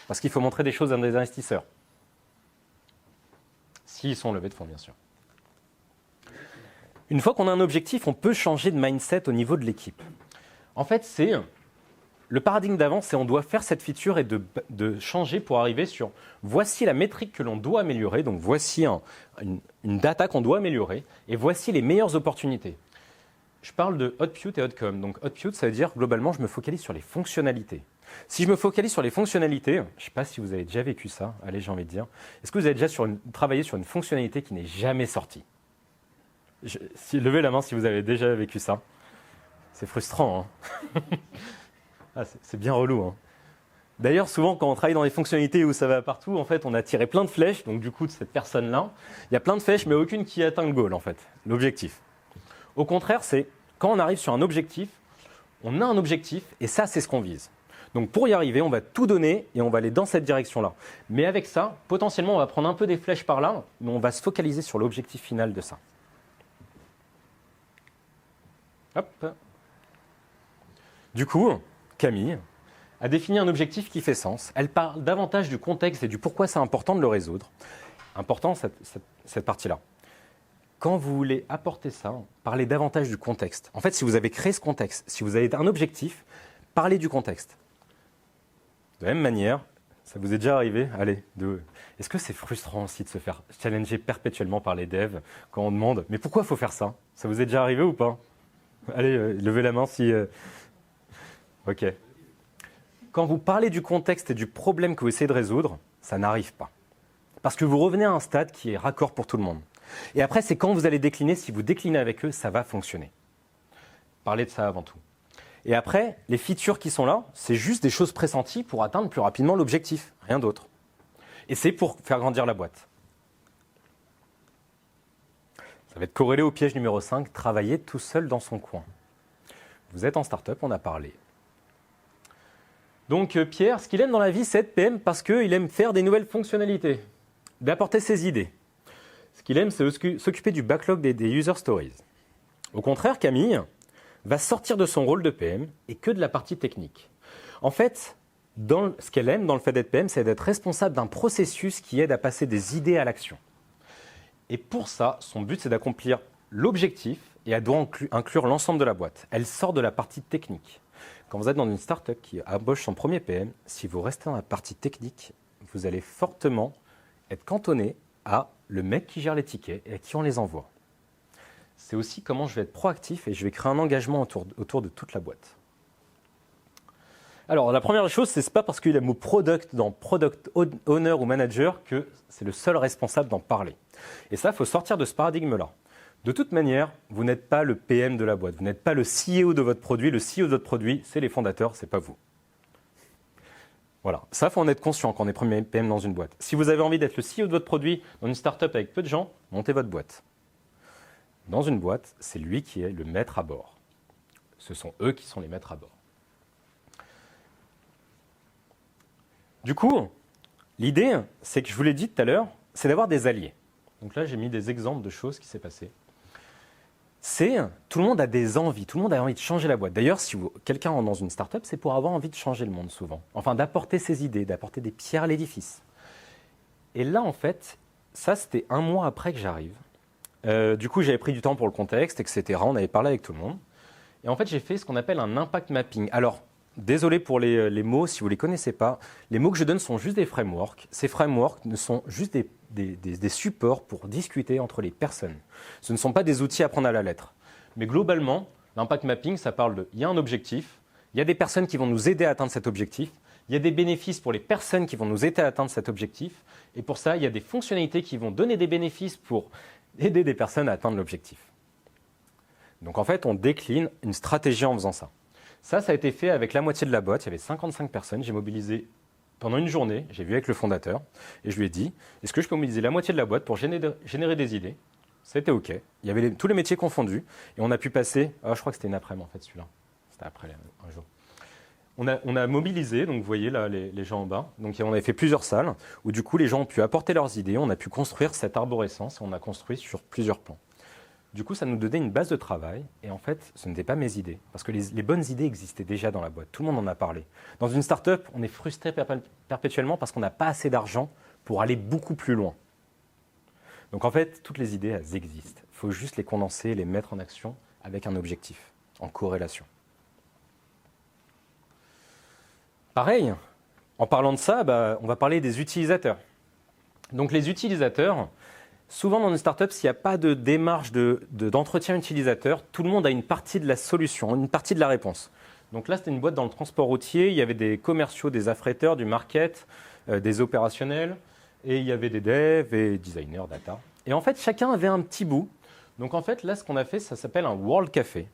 Parce qu'il faut montrer des choses à des investisseurs. S'ils sont levés de fonds, bien sûr. Une fois qu'on a un objectif, on peut changer de mindset au niveau de l'équipe. En fait, c'est le paradigme d'avant, c'est on doit faire cette feature et de changer pour arriver sur voici la métrique que l'on doit améliorer, donc voici une data qu'on doit améliorer, et voici les meilleures opportunités. Je parle de output et outcome. Donc output, ça veut dire globalement, je me focalise sur les fonctionnalités. Si je me focalise sur les fonctionnalités, je ne sais pas si vous avez déjà vécu ça, allez, j'ai envie de dire, est-ce que vous avez déjà travaillé sur une fonctionnalité qui n'est jamais sortie ? Levez la main si vous avez déjà vécu ça. C'est frustrant, hein. Ah, c'est bien relou, hein. D'ailleurs, souvent, quand on travaille dans les fonctionnalités où ça va partout, en fait, on a tiré plein de flèches, donc du coup, de cette personne-là, il y a plein de flèches, mais aucune qui atteint le goal, en fait, l'objectif. Au contraire, c'est quand on arrive sur un objectif, on a un objectif, et ça, c'est ce qu'on vise. Donc pour y arriver, on va tout donner et on va aller dans cette direction-là. Mais avec ça, potentiellement, on va prendre un peu des flèches par là, mais on va se focaliser sur l'objectif final de ça. Hop. Du coup, Camille a défini un objectif qui fait sens. Elle parle davantage du contexte et du pourquoi c'est important de le résoudre. Important, cette partie-là. Quand vous voulez apporter ça, parlez davantage du contexte. En fait, si vous avez créé ce contexte, si vous avez un objectif, parlez du contexte. De la même manière, ça vous est déjà arrivé, est-ce que c'est frustrant aussi de se faire challenger perpétuellement par les devs quand on demande « mais pourquoi il faut faire ça ?» Ça vous est déjà arrivé ou pas? Allez, levez la main si... Ok. Quand vous parlez du contexte et du problème que vous essayez de résoudre, ça n'arrive pas. Parce que vous revenez à un stade qui est raccord pour tout le monde. Et après, c'est quand vous allez décliner, si vous déclinez avec eux, ça va fonctionner. Parlez de ça avant tout. Et après, les features qui sont là, c'est juste des choses pressenties pour atteindre plus rapidement l'objectif, rien d'autre. Et c'est pour faire grandir la boîte. Ça va être corrélé au piège numéro 5, travailler tout seul dans son coin. Vous êtes en start-up, on a parlé. Donc Pierre, ce qu'il aime dans la vie, c'est être PM parce qu'il aime faire des nouvelles fonctionnalités, d'apporter ses idées. Ce qu'il aime, c'est s'occuper du backlog des user stories. Au contraire, Camille va sortir de son rôle de PM et que de la partie technique. En fait, ce qu'elle aime dans le fait d'être PM, c'est d'être responsable d'un processus qui aide à passer des idées à l'action. Et pour ça, son but, c'est d'accomplir l'objectif et elle doit inclure l'ensemble de la boîte. Elle sort de la partie technique. Quand vous êtes dans une start-up qui embauche son premier PM, si vous restez dans la partie technique, vous allez fortement être cantonné à le mec qui gère les tickets et à qui on les envoie. C'est aussi comment je vais être proactif et je vais créer un engagement autour de toute la boîte. Alors, la première chose, c'est pas parce qu'il y a le mot product dans product owner ou manager que c'est le seul responsable d'en parler. Et ça, il faut sortir de ce paradigme-là. De toute manière, vous n'êtes pas le PM de la boîte, vous n'êtes pas le CEO de votre produit. Le CEO de votre produit, c'est les fondateurs, c'est pas vous. Voilà, ça, il faut en être conscient quand on est premier PM dans une boîte. Si vous avez envie d'être le CEO de votre produit dans une start-up avec peu de gens, montez votre boîte. Dans une boîte, c'est lui qui est le maître à bord. Ce sont eux qui sont les maîtres à bord. Du coup, l'idée, c'est que je vous l'ai dit tout à l'heure, c'est d'avoir des alliés. Donc là, j'ai mis des exemples de choses qui s'est passées. Tout le monde a des envies, tout le monde a envie de changer la boîte. D'ailleurs, si quelqu'un est dans une start-up, c'est pour avoir envie de changer le monde souvent. Enfin, d'apporter ses idées, d'apporter des pierres à l'édifice. Et là, en fait, ça, c'était 1 mois après que j'arrive. Du coup, j'avais pris du temps pour le contexte, etc. On avait parlé avec tout le monde. Et en fait, j'ai fait ce qu'on appelle un impact mapping. Alors, désolé pour les mots, si vous ne les connaissez pas. Les mots que je donne sont juste des frameworks. Ces frameworks ne sont juste des supports pour discuter entre les personnes. Ce ne sont pas des outils à prendre à la lettre. Mais globalement, l'impact mapping, ça parle il y a un objectif, il y a des personnes qui vont nous aider à atteindre cet objectif, il y a des bénéfices pour les personnes qui vont nous aider à atteindre cet objectif. Et pour ça, il y a des fonctionnalités qui vont donner des bénéfices pour aider des personnes à atteindre l'objectif. Donc en fait, on décline une stratégie en faisant ça. Ça a été fait avec la moitié de la boîte. Il y avait 55 personnes. J'ai mobilisé pendant une journée. J'ai vu avec le fondateur et je lui ai dit, est-ce que je peux mobiliser la moitié de la boîte pour générer des idées? C'était OK. Il y avait tous les métiers confondus. Et on a pu passer, je crois que c'était une après-midi en fait celui-là. C'était après un jour. On a mobilisé, donc vous voyez là les gens en bas. Donc on avait fait plusieurs salles où du coup les gens ont pu apporter leurs idées. On a pu construire cette arborescence et on a construit sur plusieurs plans. Du coup, ça nous donnait une base de travail. Et en fait, ce n'étaient pas mes idées. Parce que les bonnes idées existaient déjà dans la boîte. Tout le monde en a parlé. Dans une start-up, on est frustré perpétuellement parce qu'on n'a pas assez d'argent pour aller beaucoup plus loin. Donc en fait, toutes les idées, elles existent. Il faut juste les condenser et les mettre en action avec un objectif, en corrélation. Pareil, en parlant de ça, on va parler des utilisateurs. Donc les utilisateurs, souvent dans une startup, s'il n'y a pas de démarche d'entretien utilisateur, tout le monde a une partie de la solution, une partie de la réponse. Donc là, c'était une boîte dans le transport routier, il y avait des commerciaux, des affréteurs, du market, des opérationnels, et il y avait des devs et designers, data. Et en fait, chacun avait un petit bout. Donc en fait, là, ce qu'on a fait, ça s'appelle un World Café.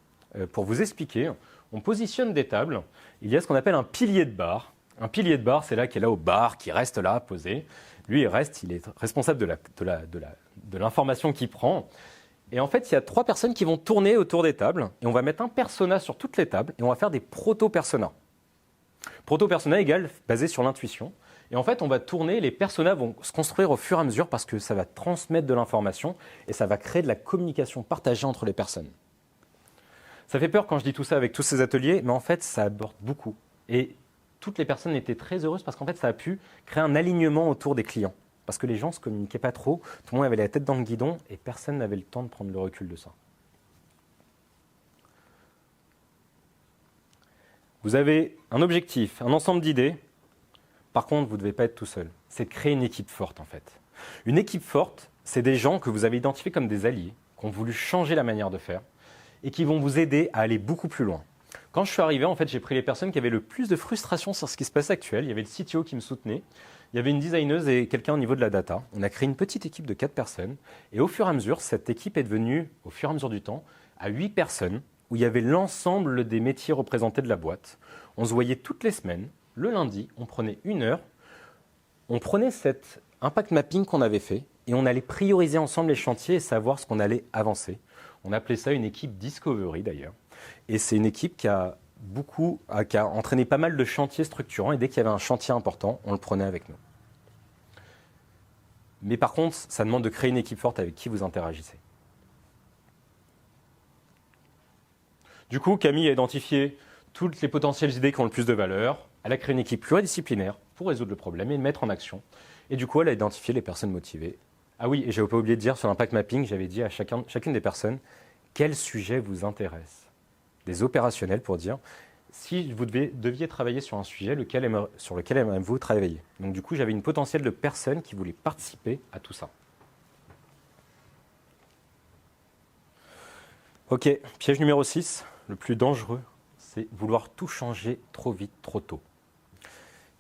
Pour vous expliquer, on positionne des tables. Il y a ce qu'on appelle un pilier de bar. Un pilier de bar, c'est là qui est là au bar, qui reste là, posé. Lui, il est responsable de l'information qu'il prend. Et en fait, il y a 3 personnes qui vont tourner autour des tables. Et on va mettre un persona sur toutes les tables. Et on va faire des proto-personas. Proto-persona égale basé sur l'intuition. Et en fait, on va tourner, les personas vont se construire au fur et à mesure parce que ça va transmettre de l'information et ça va créer de la communication partagée entre les personnes. Ça fait peur quand je dis tout ça avec tous ces ateliers, mais en fait, ça aborde beaucoup. Et toutes les personnes étaient très heureuses parce qu'en fait, ça a pu créer un alignement autour des clients. Parce que les gens ne se communiquaient pas trop, tout le monde avait la tête dans le guidon et personne n'avait le temps de prendre le recul de ça. Vous avez un objectif, un ensemble d'idées. Par contre, vous ne devez pas être tout seul. C'est de créer une équipe forte, en fait. Une équipe forte, c'est des gens que vous avez identifiés comme des alliés, qui ont voulu changer la manière de faire et qui vont vous aider à aller beaucoup plus loin. Quand je suis arrivé, en fait, j'ai pris les personnes qui avaient le plus de frustration sur ce qui se passait actuel. Il y avait le CTO qui me soutenait, il y avait une designeuse et quelqu'un au niveau de la data. On a créé une petite équipe de 4 personnes. Et au fur et à mesure, cette équipe est devenue, au fur et à mesure du temps, à 8 personnes, où il y avait l'ensemble des métiers représentés de la boîte. On se voyait toutes les semaines. Le lundi, on prenait 1 heure, on prenait cet impact mapping qu'on avait fait et on allait prioriser ensemble les chantiers et savoir ce qu'on allait avancer. On appelait ça une équipe Discovery d'ailleurs. Et c'est une équipe qui a entraîné pas mal de chantiers structurants et dès qu'il y avait un chantier important, on le prenait avec nous. Mais par contre, ça demande de créer une équipe forte avec qui vous interagissez. Du coup, Camille a identifié toutes les potentielles idées qui ont le plus de valeur. Elle a créé une équipe pluridisciplinaire pour résoudre le problème et le mettre en action. Et du coup, elle a identifié les personnes motivées. Ah oui, et j'avais pas oublié de dire sur l'impact mapping, j'avais dit à chacune des personnes quel sujet vous intéresse. Des opérationnels pour dire si vous deviez travailler sur un sujet sur lequel aimeriez-vous travailler. Donc du coup, j'avais une potentielle de personnes qui voulaient participer à tout ça. Ok, piège numéro 6, le plus dangereux, c'est vouloir tout changer trop vite, trop tôt.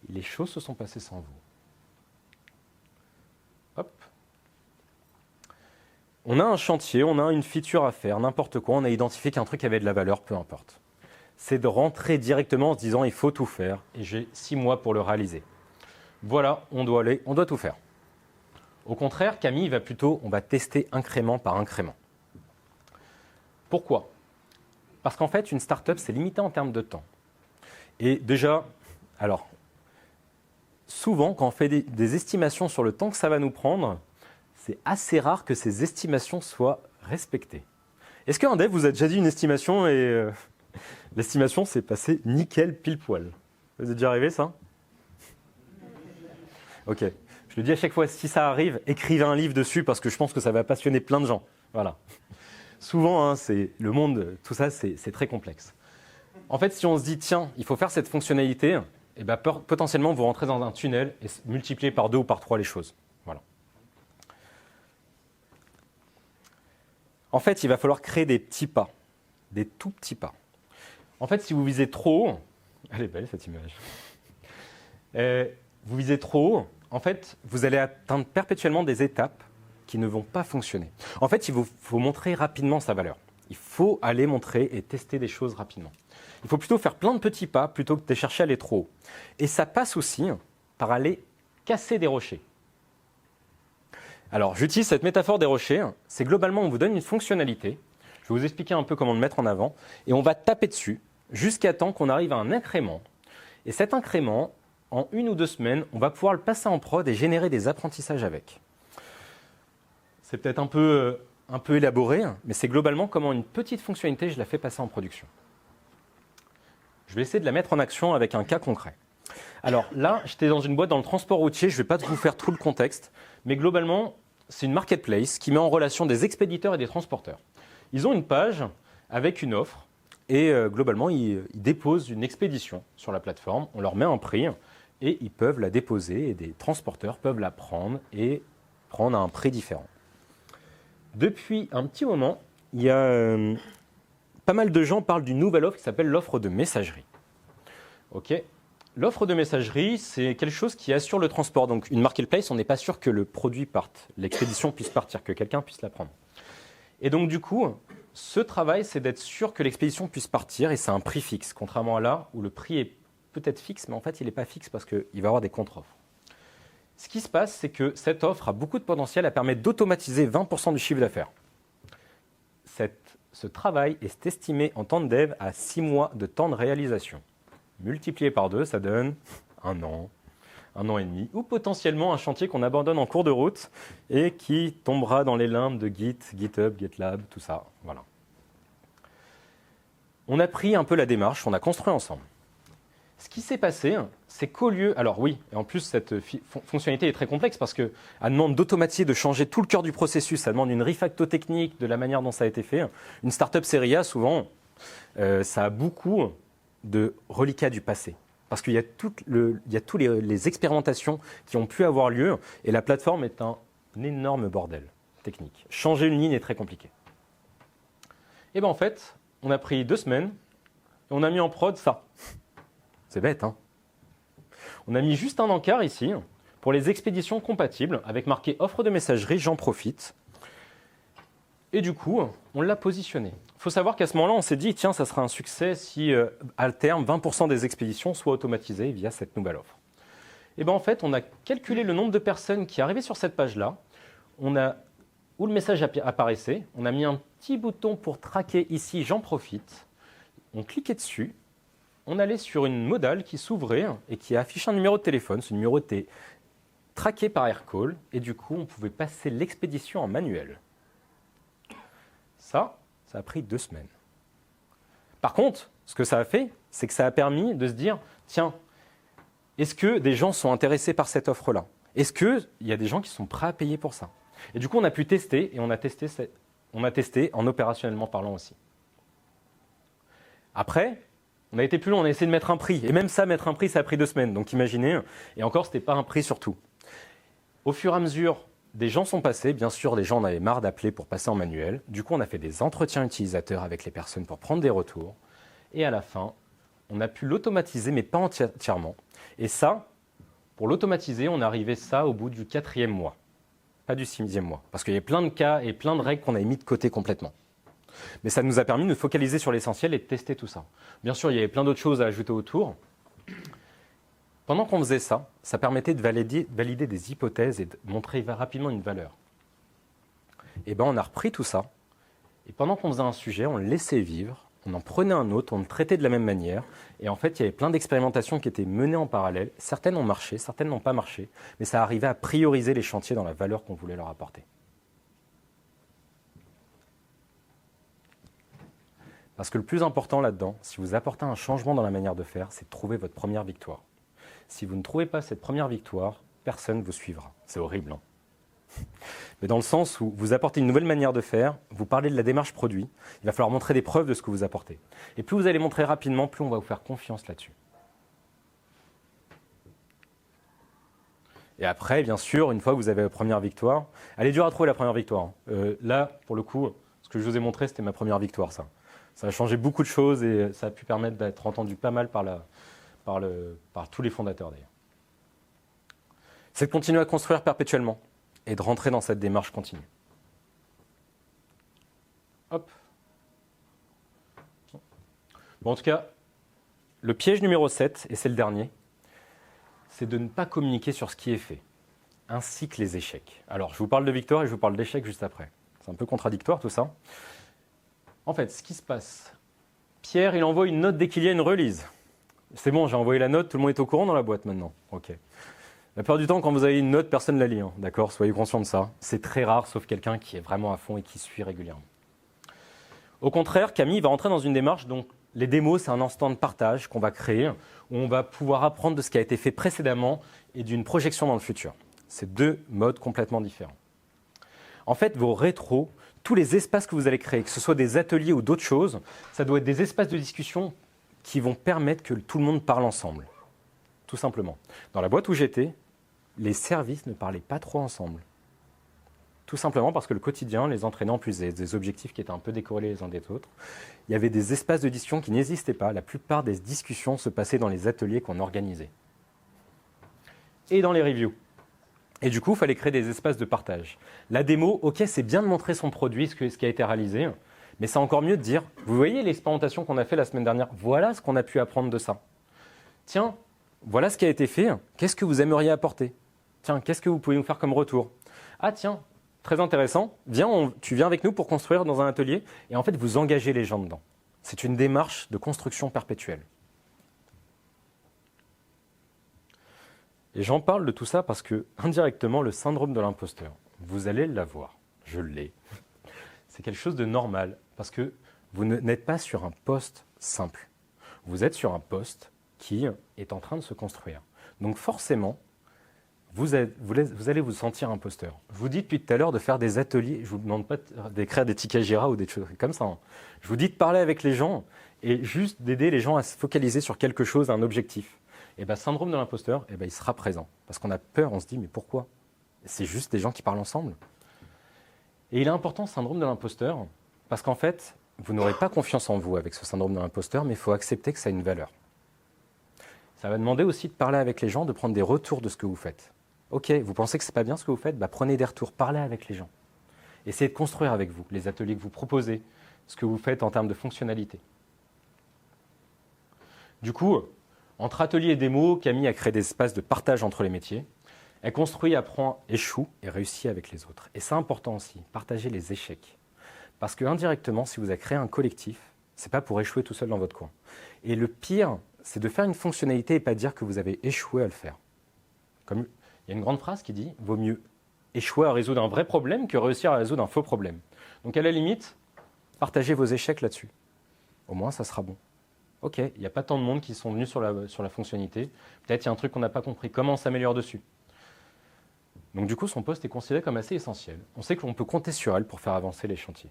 Les choses se sont passées sans vous. Hop. On a un chantier, on a une feature à faire, n'importe quoi, on a identifié qu'un truc avait de la valeur, peu importe. C'est de rentrer directement en se disant il faut tout faire et j'ai 6 mois pour le réaliser. Voilà, on doit tout faire. Au contraire, Camille on va tester incrément par incrément. Pourquoi ? Parce qu'en fait, une start-up, c'est limité en termes de temps. Et déjà, alors, souvent, quand on fait des estimations sur le temps que ça va nous prendre, c'est assez rare que ces estimations soient respectées. Est-ce qu'un dev vous a déjà dit une estimation et l'estimation s'est passée nickel pile poil? Vous êtes déjà arrivé ça? Ok. Je le dis à chaque fois, si ça arrive, écrivez un livre dessus parce que je pense que ça va passionner plein de gens. Voilà. Souvent, c'est le monde, tout ça, c'est très complexe. En fait, si on se dit, tiens, il faut faire cette fonctionnalité, eh ben, potentiellement, vous rentrez dans un tunnel et multipliez par 2 ou par 3 les choses. Voilà. En fait, il va falloir créer des petits pas, des tout petits pas. En fait, si vous visez trop haut, elle est belle cette image. Vous visez trop haut, en fait, vous allez atteindre perpétuellement des étapes qui ne vont pas fonctionner. En fait, il vous faut montrer rapidement sa valeur. Il faut aller montrer et tester des choses rapidement. Il faut plutôt faire plein de petits pas plutôt que de chercher à aller trop haut. Et ça passe aussi par aller casser des rochers. Alors, j'utilise cette métaphore des rochers. C'est globalement, on vous donne une fonctionnalité. Je vais vous expliquer un peu comment le mettre en avant. Et on va taper dessus jusqu'à temps qu'on arrive à un incrément. Et cet incrément, en 1 ou 2 semaines, on va pouvoir le passer en prod et générer des apprentissages avec. C'est peut-être un peu élaboré, mais c'est globalement comment une petite fonctionnalité, je la fais passer en production. Je vais essayer de la mettre en action avec un cas concret. Alors là, j'étais dans une boîte dans le transport routier, je ne vais pas vous faire tout le contexte, mais globalement, c'est une marketplace qui met en relation des expéditeurs et des transporteurs. Ils ont une page avec une offre et globalement, ils déposent une expédition sur la plateforme, on leur met un prix et ils peuvent la déposer et des transporteurs peuvent la prendre et prendre à un prix différent. Depuis un petit moment, il y a pas mal de gens parlent d'une nouvelle offre qui s'appelle l'offre de messagerie. Ok. L'offre de messagerie, c'est quelque chose qui assure le transport. Donc une marketplace, on n'est pas sûr que le produit parte, l'expédition puisse partir, que quelqu'un puisse la prendre. Et donc du coup, ce travail, c'est d'être sûr que l'expédition puisse partir et c'est un prix fixe, contrairement à là où le prix est peut-être fixe, mais en fait il n'est pas fixe parce qu'il va y avoir des contre-offres. Ce qui se passe, c'est que cette offre a beaucoup de potentiel à permettre d'automatiser 20% du chiffre d'affaires. Ce travail est estimé en temps de dev à 6 mois de temps de réalisation. Multiplié par 2, ça donne 1 an, 1 an et demi, ou potentiellement un chantier qu'on abandonne en cours de route et qui tombera dans les limbes de Git, GitHub, GitLab, tout ça. Voilà. On a pris un peu la démarche, on a construit ensemble. Ce qui s'est passé, c'est qu'au lieu... Alors oui, et en plus, cette fonctionnalité est très complexe parce qu'elle demande d'automatiser, de changer tout le cœur du processus. Ça demande une refacto technique de la manière dont ça a été fait. Une startup série A, souvent, ça a beaucoup de reliquats du passé. Parce qu'il y a toutes les expérimentations qui ont pu avoir lieu et la plateforme est un énorme bordel technique. Changer une ligne est très compliqué. Et bien en fait, on a pris 2 semaines et on a mis en prod ça. C'est bête, hein? On a mis juste un encart ici pour les expéditions compatibles avec marqué offre de messagerie, j'en profite. Et du coup, on l'a positionné. Il faut savoir qu'à ce moment-là, on s'est dit, tiens, ça sera un succès si à terme, 20% des expéditions soient automatisées via cette nouvelle offre. Et bien en fait, on a calculé le nombre de personnes qui arrivaient sur cette page-là, où le message apparaissait, on a mis un petit bouton pour traquer ici, j'en profite, on cliquait dessus, on allait sur une modale qui s'ouvrait et qui affiche un numéro de téléphone. Ce numéro était traqué par AirCall et du coup, on pouvait passer l'expédition en manuel. Ça a pris 2 semaines. Par contre, ce que ça a fait, c'est que ça a permis de se dire, tiens, est-ce que des gens sont intéressés par cette offre-là? Est-ce qu'il y a des gens qui sont prêts à payer pour ça? Et du coup, on a pu tester et on a testé en opérationnellement parlant aussi. Après, on a été plus loin, on a essayé de mettre un prix. Et même ça, mettre un prix, ça a pris 2 semaines. Donc imaginez, et encore, ce n'était pas un prix sur tout. Au fur et à mesure, des gens sont passés. Bien sûr, les gens en avaient marre d'appeler pour passer en manuel. Du coup, on a fait des entretiens utilisateurs avec les personnes pour prendre des retours. Et à la fin, on a pu l'automatiser, mais pas entièrement. Et ça, pour l'automatiser, on est arrivé ça au bout du 4e mois. Pas du 6e mois. Parce qu'il y a plein de cas et plein de règles qu'on avait mis de côté complètement. Mais ça nous a permis de nous focaliser sur l'essentiel et de tester tout ça. Bien sûr, il y avait plein d'autres choses à ajouter autour. Pendant qu'on faisait ça, ça permettait de valider des hypothèses et de montrer rapidement une valeur. Et bien, on a repris tout ça. Et pendant qu'on faisait un sujet, on le laissait vivre, on en prenait un autre, on le traitait de la même manière. Et en fait, il y avait plein d'expérimentations qui étaient menées en parallèle. Certaines ont marché, certaines n'ont pas marché. Mais ça arrivait à prioriser les chantiers dans la valeur qu'on voulait leur apporter. Parce que le plus important là-dedans, si vous apportez un changement dans la manière de faire, c'est de trouver votre première victoire. Si vous ne trouvez pas cette première victoire, personne ne vous suivra. C'est horrible, hein? Mais dans le sens où vous apportez une nouvelle manière de faire, vous parlez de la démarche produit, il va falloir montrer des preuves de ce que vous apportez. Et plus vous allez montrer rapidement, plus on va vous faire confiance là-dessus. Et après, bien sûr, une fois que vous avez la première victoire, elle est dure à trouver la première victoire. Là, pour le coup, ce que je vous ai montré, c'était ma première victoire, ça. Ça a changé beaucoup de choses et ça a pu permettre d'être entendu pas mal par tous les fondateurs d'ailleurs. C'est de continuer à construire perpétuellement et de rentrer dans cette démarche continue. Hop. Bon, en tout cas, le piège numéro 7, et c'est le dernier, c'est de ne pas communiquer sur ce qui est fait, ainsi que les échecs. Alors, je vous parle de victoire et je vous parle d'échecs juste après. C'est un peu contradictoire tout ça. En fait, ce qui se passe, Pierre, il envoie une note dès qu'il y a une release. C'est bon, j'ai envoyé la note, tout le monde est au courant dans la boîte maintenant. Ok. La plupart du temps, quand vous avez une note, personne ne la lit. Hein. D'accord, soyez conscient de ça. C'est très rare, sauf quelqu'un qui est vraiment à fond et qui suit régulièrement. Au contraire, Camille va rentrer dans une démarche, donc les démos, c'est un instant de partage qu'on va créer, où on va pouvoir apprendre de ce qui a été fait précédemment et d'une projection dans le futur. C'est deux modes complètement différents. En fait, vos rétros, tous les espaces que vous allez créer, que ce soit des ateliers ou d'autres choses, ça doit être des espaces de discussion qui vont permettre que tout le monde parle ensemble. Tout simplement. Dans la boîte où j'étais, les services ne parlaient pas trop ensemble. Tout simplement parce que le quotidien les entraînait en plus des objectifs qui étaient un peu décorrélés les uns des autres. Il y avait des espaces de discussion qui n'existaient pas. La plupart des discussions se passaient dans les ateliers qu'on organisait. Et dans les reviews. Et du coup, il fallait créer des espaces de partage. La démo, ok, c'est bien de montrer son produit, ce qui a été réalisé, mais c'est encore mieux de dire, vous voyez l'expérimentation qu'on a fait la semaine dernière, voilà ce qu'on a pu apprendre de ça. Tiens, voilà ce qui a été fait, qu'est-ce que vous aimeriez apporter? Tiens, qu'est-ce que vous pouvez nous faire comme retour? Ah tiens, très intéressant, viens, tu viens avec nous pour construire dans un atelier, et en fait, vous engagez les gens dedans. C'est une démarche de construction perpétuelle. Et j'en parle de tout ça parce que, indirectement, le syndrome de l'imposteur, vous allez l'avoir, je l'ai. C'est quelque chose de normal, parce que vous n'êtes pas sur un poste simple. Vous êtes sur un poste qui est en train de se construire. Donc forcément, vous allez vous sentir imposteur. Je vous dis depuis tout à l'heure de faire des ateliers, je ne vous demande pas d'écrire des tickets Jira ou des choses comme ça. Hein. Je vous dis de parler avec les gens et juste d'aider les gens à se focaliser sur quelque chose, un objectif. Et bien, syndrome de l'imposteur, il sera présent. Parce qu'on a peur, on se dit, mais pourquoi? C'est juste des gens qui parlent ensemble. Et il est important, ce syndrome de l'imposteur, parce qu'en fait, vous n'aurez pas confiance en vous avec ce syndrome de l'imposteur, mais il faut accepter que ça a une valeur. Ça va demander aussi de parler avec les gens, de prendre des retours de ce que vous faites. Ok, vous pensez que ce n'est pas bien ce que vous faites? Prenez des retours, parlez avec les gens. Essayez de construire avec vous les ateliers que vous proposez, ce que vous faites en termes de fonctionnalité. Du coup, entre ateliers et démos, Camille a créé des espaces de partage entre les métiers. Elle construit, apprend, échoue et réussit avec les autres. Et c'est important aussi, partager les échecs. Parce que indirectement, si vous avez créé un collectif, ce n'est pas pour échouer tout seul dans votre coin. Et le pire, c'est de faire une fonctionnalité et pas dire que vous avez échoué à le faire. Comme il y a une grande phrase qui dit « vaut mieux échouer à résoudre un vrai problème que réussir à résoudre un faux problème ». Donc à la limite, partagez vos échecs là-dessus. Au moins, ça sera bon. Ok, il n'y a pas tant de monde qui sont venus sur la fonctionnalité. Peut-être il y a un truc qu'on n'a pas compris. Comment on s'améliore dessus? Donc du coup, son poste est considéré comme assez essentiel. On sait qu'on peut compter sur elle pour faire avancer les chantiers.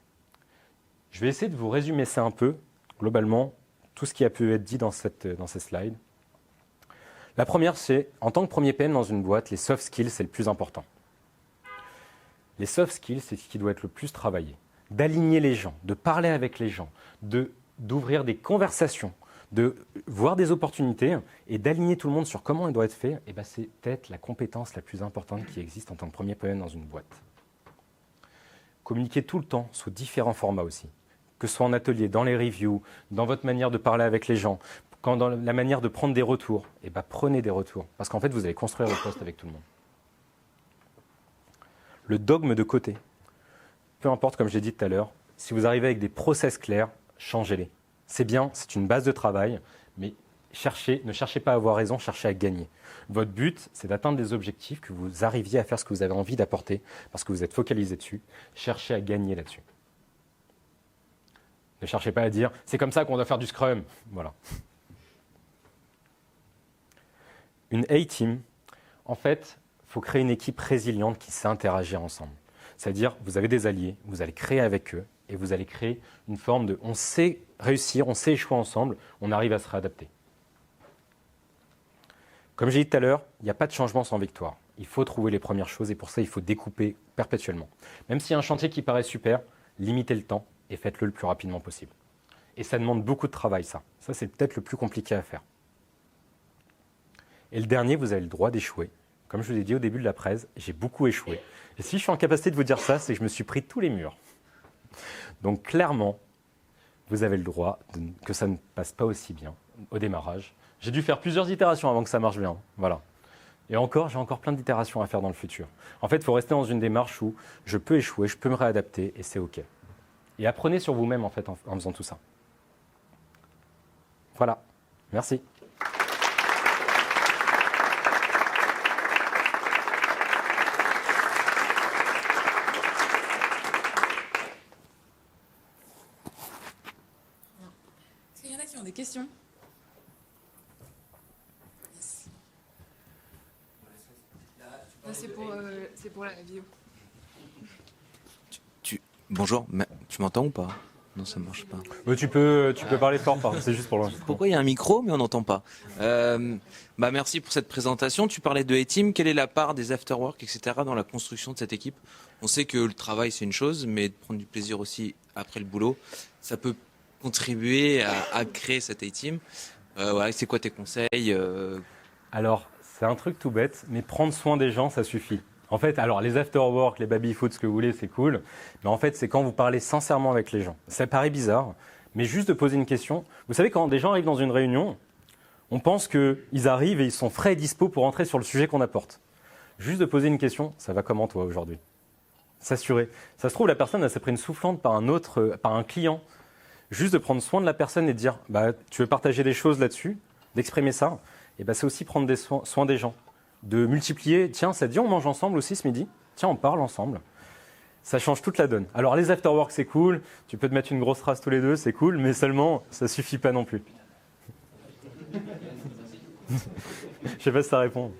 Je vais essayer de vous résumer ça un peu, globalement, tout ce qui a pu être dit dans ces slides. La première, c'est, en tant que premier PM dans une boîte, les soft skills, c'est le plus important. Les soft skills, c'est ce qui doit être le plus travaillé. D'aligner les gens, de parler avec les gens, d'ouvrir des conversations, de voir des opportunités et d'aligner tout le monde sur comment il doit être fait, c'est peut-être la compétence la plus importante qui existe en tant que premier PM dans une boîte. Communiquer tout le temps sous différents formats aussi, que ce soit en atelier, dans les reviews, dans votre manière de parler avec les gens, dans la manière de prendre des retours, prenez des retours, parce qu'en fait, vous allez construire le poste avec tout le monde. Le dogme de côté. Peu importe, comme j'ai dit tout à l'heure, si vous arrivez avec des process clairs, changez-les. C'est bien, c'est une base de travail, mais ne cherchez pas à avoir raison, cherchez à gagner. Votre but, c'est d'atteindre des objectifs, que vous arriviez à faire ce que vous avez envie d'apporter, parce que vous êtes focalisé dessus. Cherchez à gagner là-dessus. Ne cherchez pas à dire, c'est comme ça qu'on doit faire du Scrum. Voilà. Une A-team, en fait, il faut créer une équipe résiliente qui sait interagir ensemble. C'est-à-dire, vous avez des alliés, vous allez créer avec eux, et vous allez créer une forme de « on sait réussir, on sait échouer ensemble, on arrive à se réadapter ». Comme j'ai dit tout à l'heure, il n'y a pas de changement sans victoire. Il faut trouver les premières choses et pour ça, il faut découper perpétuellement. Même s'il y a un chantier qui paraît super, limitez le temps et faites-le le plus rapidement possible. Et ça demande beaucoup de travail, ça. Ça, c'est peut-être le plus compliqué à faire. Et le dernier, vous avez le droit d'échouer comme je vous l'ai dit au début de la presse, j'ai beaucoup échoué. Et si je suis en capacité de vous dire ça, c'est que je me suis pris tous les murs. Donc clairement, vous avez le droit que ça ne passe pas aussi bien au démarrage. J'ai dû faire plusieurs itérations avant que ça marche bien. Voilà. Et encore, j'ai encore plein d'itérations à faire dans le futur. En fait, il faut rester dans une démarche où je peux échouer, je peux me réadapter et c'est OK. Et apprenez sur vous-même en fait en faisant tout ça. Voilà. Merci. Est-ce qu'il y en a qui ont des questions? Yes. Là, c'est pour la vidéo. Bonjour, mais tu m'entends ou pas? Non, ça ne marche pas. Tu peux parler fort, c'est juste pour l'enregistrement. Pourquoi il y a un micro mais on n'entend pas? Merci pour cette présentation. Tu parlais de A-Team. Quelle est la part des afterwork, etc. dans la construction de cette équipe? On sait que le travail c'est une chose, mais de prendre du plaisir aussi après le boulot, ça peut contribuer à créer cette A-Team. Voilà, c'est quoi tes conseils? Alors, c'est un truc tout bête, mais prendre soin des gens, ça suffit. En fait, alors les after-work, les baby-foot, ce que vous voulez, c'est cool. Mais en fait, c'est quand vous parlez sincèrement avec les gens. Ça paraît bizarre, mais juste de poser une question. Vous savez, quand des gens arrivent dans une réunion, on pense qu'ils arrivent et ils sont frais et dispo pour entrer sur le sujet qu'on apporte. Juste de poser une question, ça va comment toi aujourd'hui? S'assurer. Ça se trouve, la personne, elle s'est pris une soufflante par un client. Juste de prendre soin de la personne et de dire, tu veux partager des choses là-dessus, d'exprimer ça, et c'est aussi prendre soin des gens. De multiplier, tiens, ça te dit on mange ensemble aussi ce midi? Tiens, on parle ensemble. Ça change toute la donne. Alors les afterwork, c'est cool, tu peux te mettre une grosse race tous les deux, c'est cool, mais seulement, ça suffit pas non plus. Je sais pas si ça répond.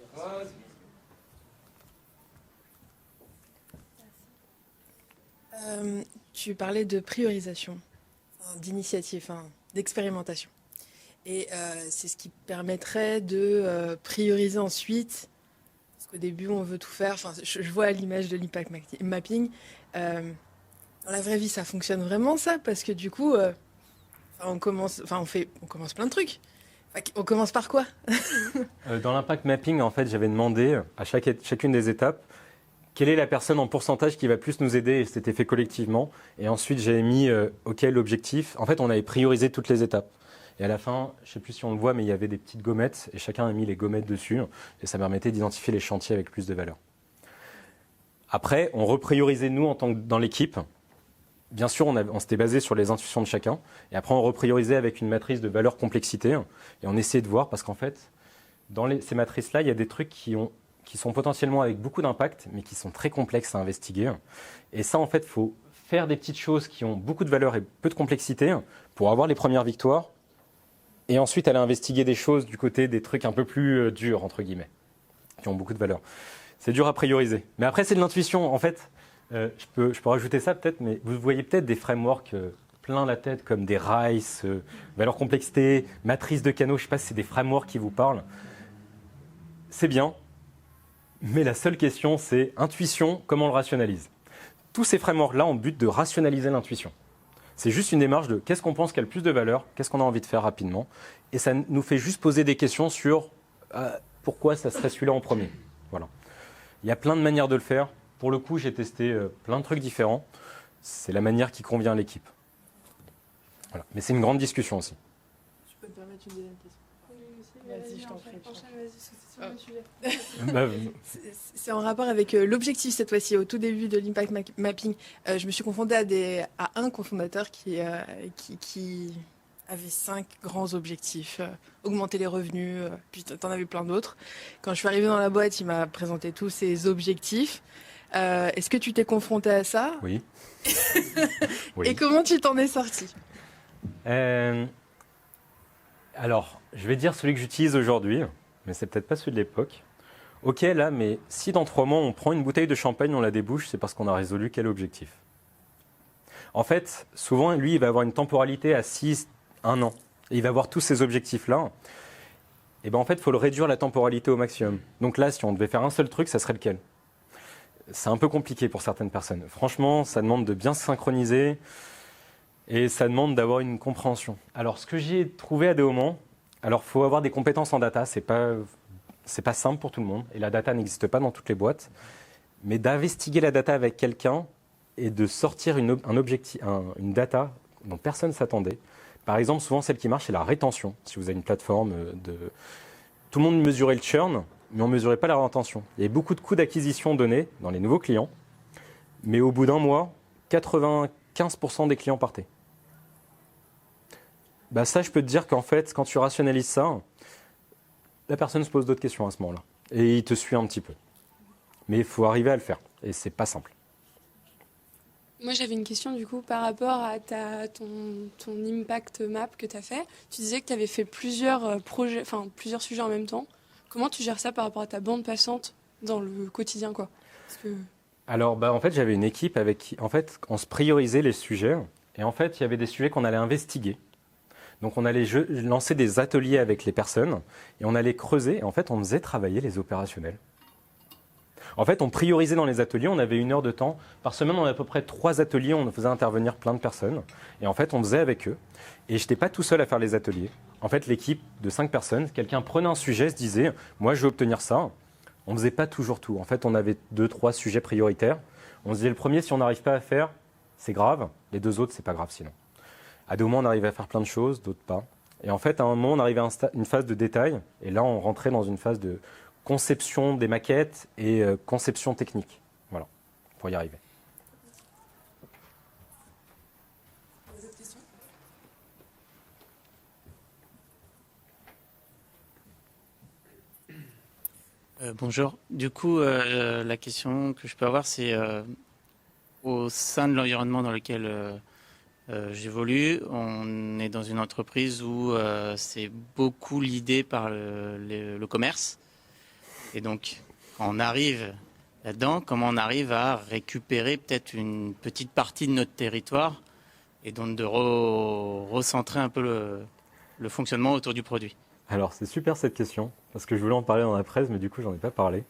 Tu parlais de priorisation, d'initiative, d'expérimentation. Et c'est ce qui permettrait de prioriser ensuite, parce qu'au début on veut tout faire. Je vois l'image de l'impact mapping. Dans la vraie vie, ça fonctionne vraiment ça, parce que du coup, on commence plein de trucs. On commence par quoi? Dans l'impact mapping, en fait, j'avais demandé à chacune des étapes quelle est la personne en pourcentage qui va plus nous aider, et c'était fait collectivement. Et ensuite, j'avais mis OK l'objectif. En fait, on avait priorisé toutes les étapes. Et à la fin, je ne sais plus si on le voit, mais il y avait des petites gommettes et chacun a mis les gommettes dessus. Et ça permettait d'identifier les chantiers avec plus de valeur. Après, on repriorisait nous en tant que dans l'équipe. Bien sûr, on s'était basé sur les intuitions de chacun. Et après, on repriorisait avec une matrice de valeur complexité. Et on essayait de voir, parce qu'en fait, dans ces matrices-là, il y a des trucs qui sont potentiellement avec beaucoup d'impact, mais qui sont très complexes à investiguer. Et ça, en fait, il faut faire des petites choses qui ont beaucoup de valeur et peu de complexité pour avoir les premières victoires. Et ensuite, aller investiguer des choses du côté des trucs un peu plus durs, entre guillemets, qui ont beaucoup de valeur. C'est dur à prioriser. Mais après, c'est de l'intuition. En fait, je peux rajouter ça peut-être, mais vous voyez peut-être des frameworks plein la tête, comme des RICE, valeur complexité, matrice de canaux. Je ne sais pas si c'est des frameworks qui vous parlent. C'est bien. Mais la seule question, c'est intuition, comment on le rationalise? Tous ces frameworks-là ont but de rationaliser l'intuition. C'est juste une démarche de qu'est-ce qu'on pense qui a le plus de valeur, qu'est-ce qu'on a envie de faire rapidement. Et ça nous fait juste poser des questions sur pourquoi ça serait celui-là en premier. Voilà. Il y a plein de manières de le faire. Pour le coup, j'ai testé plein de trucs différents. C'est la manière qui convient à l'équipe. Voilà. Mais c'est une grande discussion aussi. Je peux me permettre une deuxième question? Vas-y, je t'en prie. C'est en rapport avec l'objectif cette fois-ci. Au tout début de l'impact mapping, je me suis confrontée à un cofondateur qui avait 5 grands objectifs. Augmenter les revenus, puis t'en avais plein d'autres. Quand je suis arrivée dans la boîte, il m'a présenté tous ses objectifs. Est-ce que tu t'es confrontée à ça? Oui. Et comment tu t'en es sorti? Alors, je vais dire celui que j'utilise aujourd'hui, mais c'est peut-être pas celui de l'époque. Ok, là, mais si dans 3 mois, on prend une bouteille de champagne, on la débouche, c'est parce qu'on a résolu quel objectif? En fait, souvent, lui, il va avoir une temporalité à 6, 1 an. Et il va avoir tous ces objectifs-là. Et en fait, il faut le réduire la temporalité au maximum. Donc là, si on devait faire un seul truc, ça serait lequel? C'est un peu compliqué pour certaines personnes. Franchement, ça demande de bien se synchroniser et ça demande d'avoir une compréhension. Alors, ce que j'ai trouvé à des moments, alors il faut avoir des compétences en data, c'est pas c'est pas simple pour tout le monde et la data n'existe pas dans toutes les boîtes. Mais d'investiguer la data avec quelqu'un et de sortir une data dont personne ne s'attendait. Par exemple, souvent celle qui marche, c'est la rétention. Si vous avez une plateforme tout le monde mesurait le churn, mais on ne mesurait pas la rétention. Il y avait beaucoup de coûts d'acquisition donnés dans les nouveaux clients, mais au bout d'un mois, 95% des clients partaient. Ça, je peux te dire qu'en fait, quand tu rationalises ça, la personne se pose d'autres questions à ce moment-là. Et il te suit un petit peu. Mais il faut arriver à le faire. Et c'est pas simple. Moi, j'avais une question du coup par rapport à ton impact map que tu as fait. Tu disais que tu avais fait plusieurs projets, enfin plusieurs sujets en même temps. Comment tu gères ça par rapport à ta bande passante dans le quotidien, quoi? Alors, en fait, j'avais une équipe avec qui, en fait, on se priorisait les sujets. Et en fait, il y avait des sujets qu'on allait investiguer. Donc, on allait lancer des ateliers avec les personnes et on allait creuser. Et en fait, on faisait travailler les opérationnels. En fait, on priorisait dans les ateliers, on avait 1 heure de temps. Par semaine, on avait à peu près 3 ateliers, on faisait intervenir plein de personnes. Et en fait, on faisait avec eux. Et je n'étais pas tout seul à faire les ateliers. En fait, l'équipe de 5 personnes, quelqu'un prenait un sujet, se disait « moi, je veux obtenir ça ». On ne faisait pas toujours tout. En fait, on avait 2-3 sujets prioritaires. On se disait le premier, si on n'arrive pas à faire, c'est grave. Les 2 autres, c'est pas grave sinon. À des moments, on arrivait à faire plein de choses, d'autres pas. Et en fait, à un moment, on arrivait à une phase de détail. Et là, on rentrait dans une phase de conception des maquettes et conception technique. Voilà, pour y arriver. Des autres questions? Bonjour. Du coup, la question que je peux avoir, c'est au sein de l'environnement dans lequel j'évolue, on est dans une entreprise où c'est beaucoup l'idée par le commerce. Et donc, quand on arrive là-dedans, comment on arrive à récupérer peut-être une petite partie de notre territoire et donc de recentrer un peu le fonctionnement autour du produit? Alors, c'est super cette question, parce que je voulais en parler dans la presse, mais du coup, j'en ai pas parlé.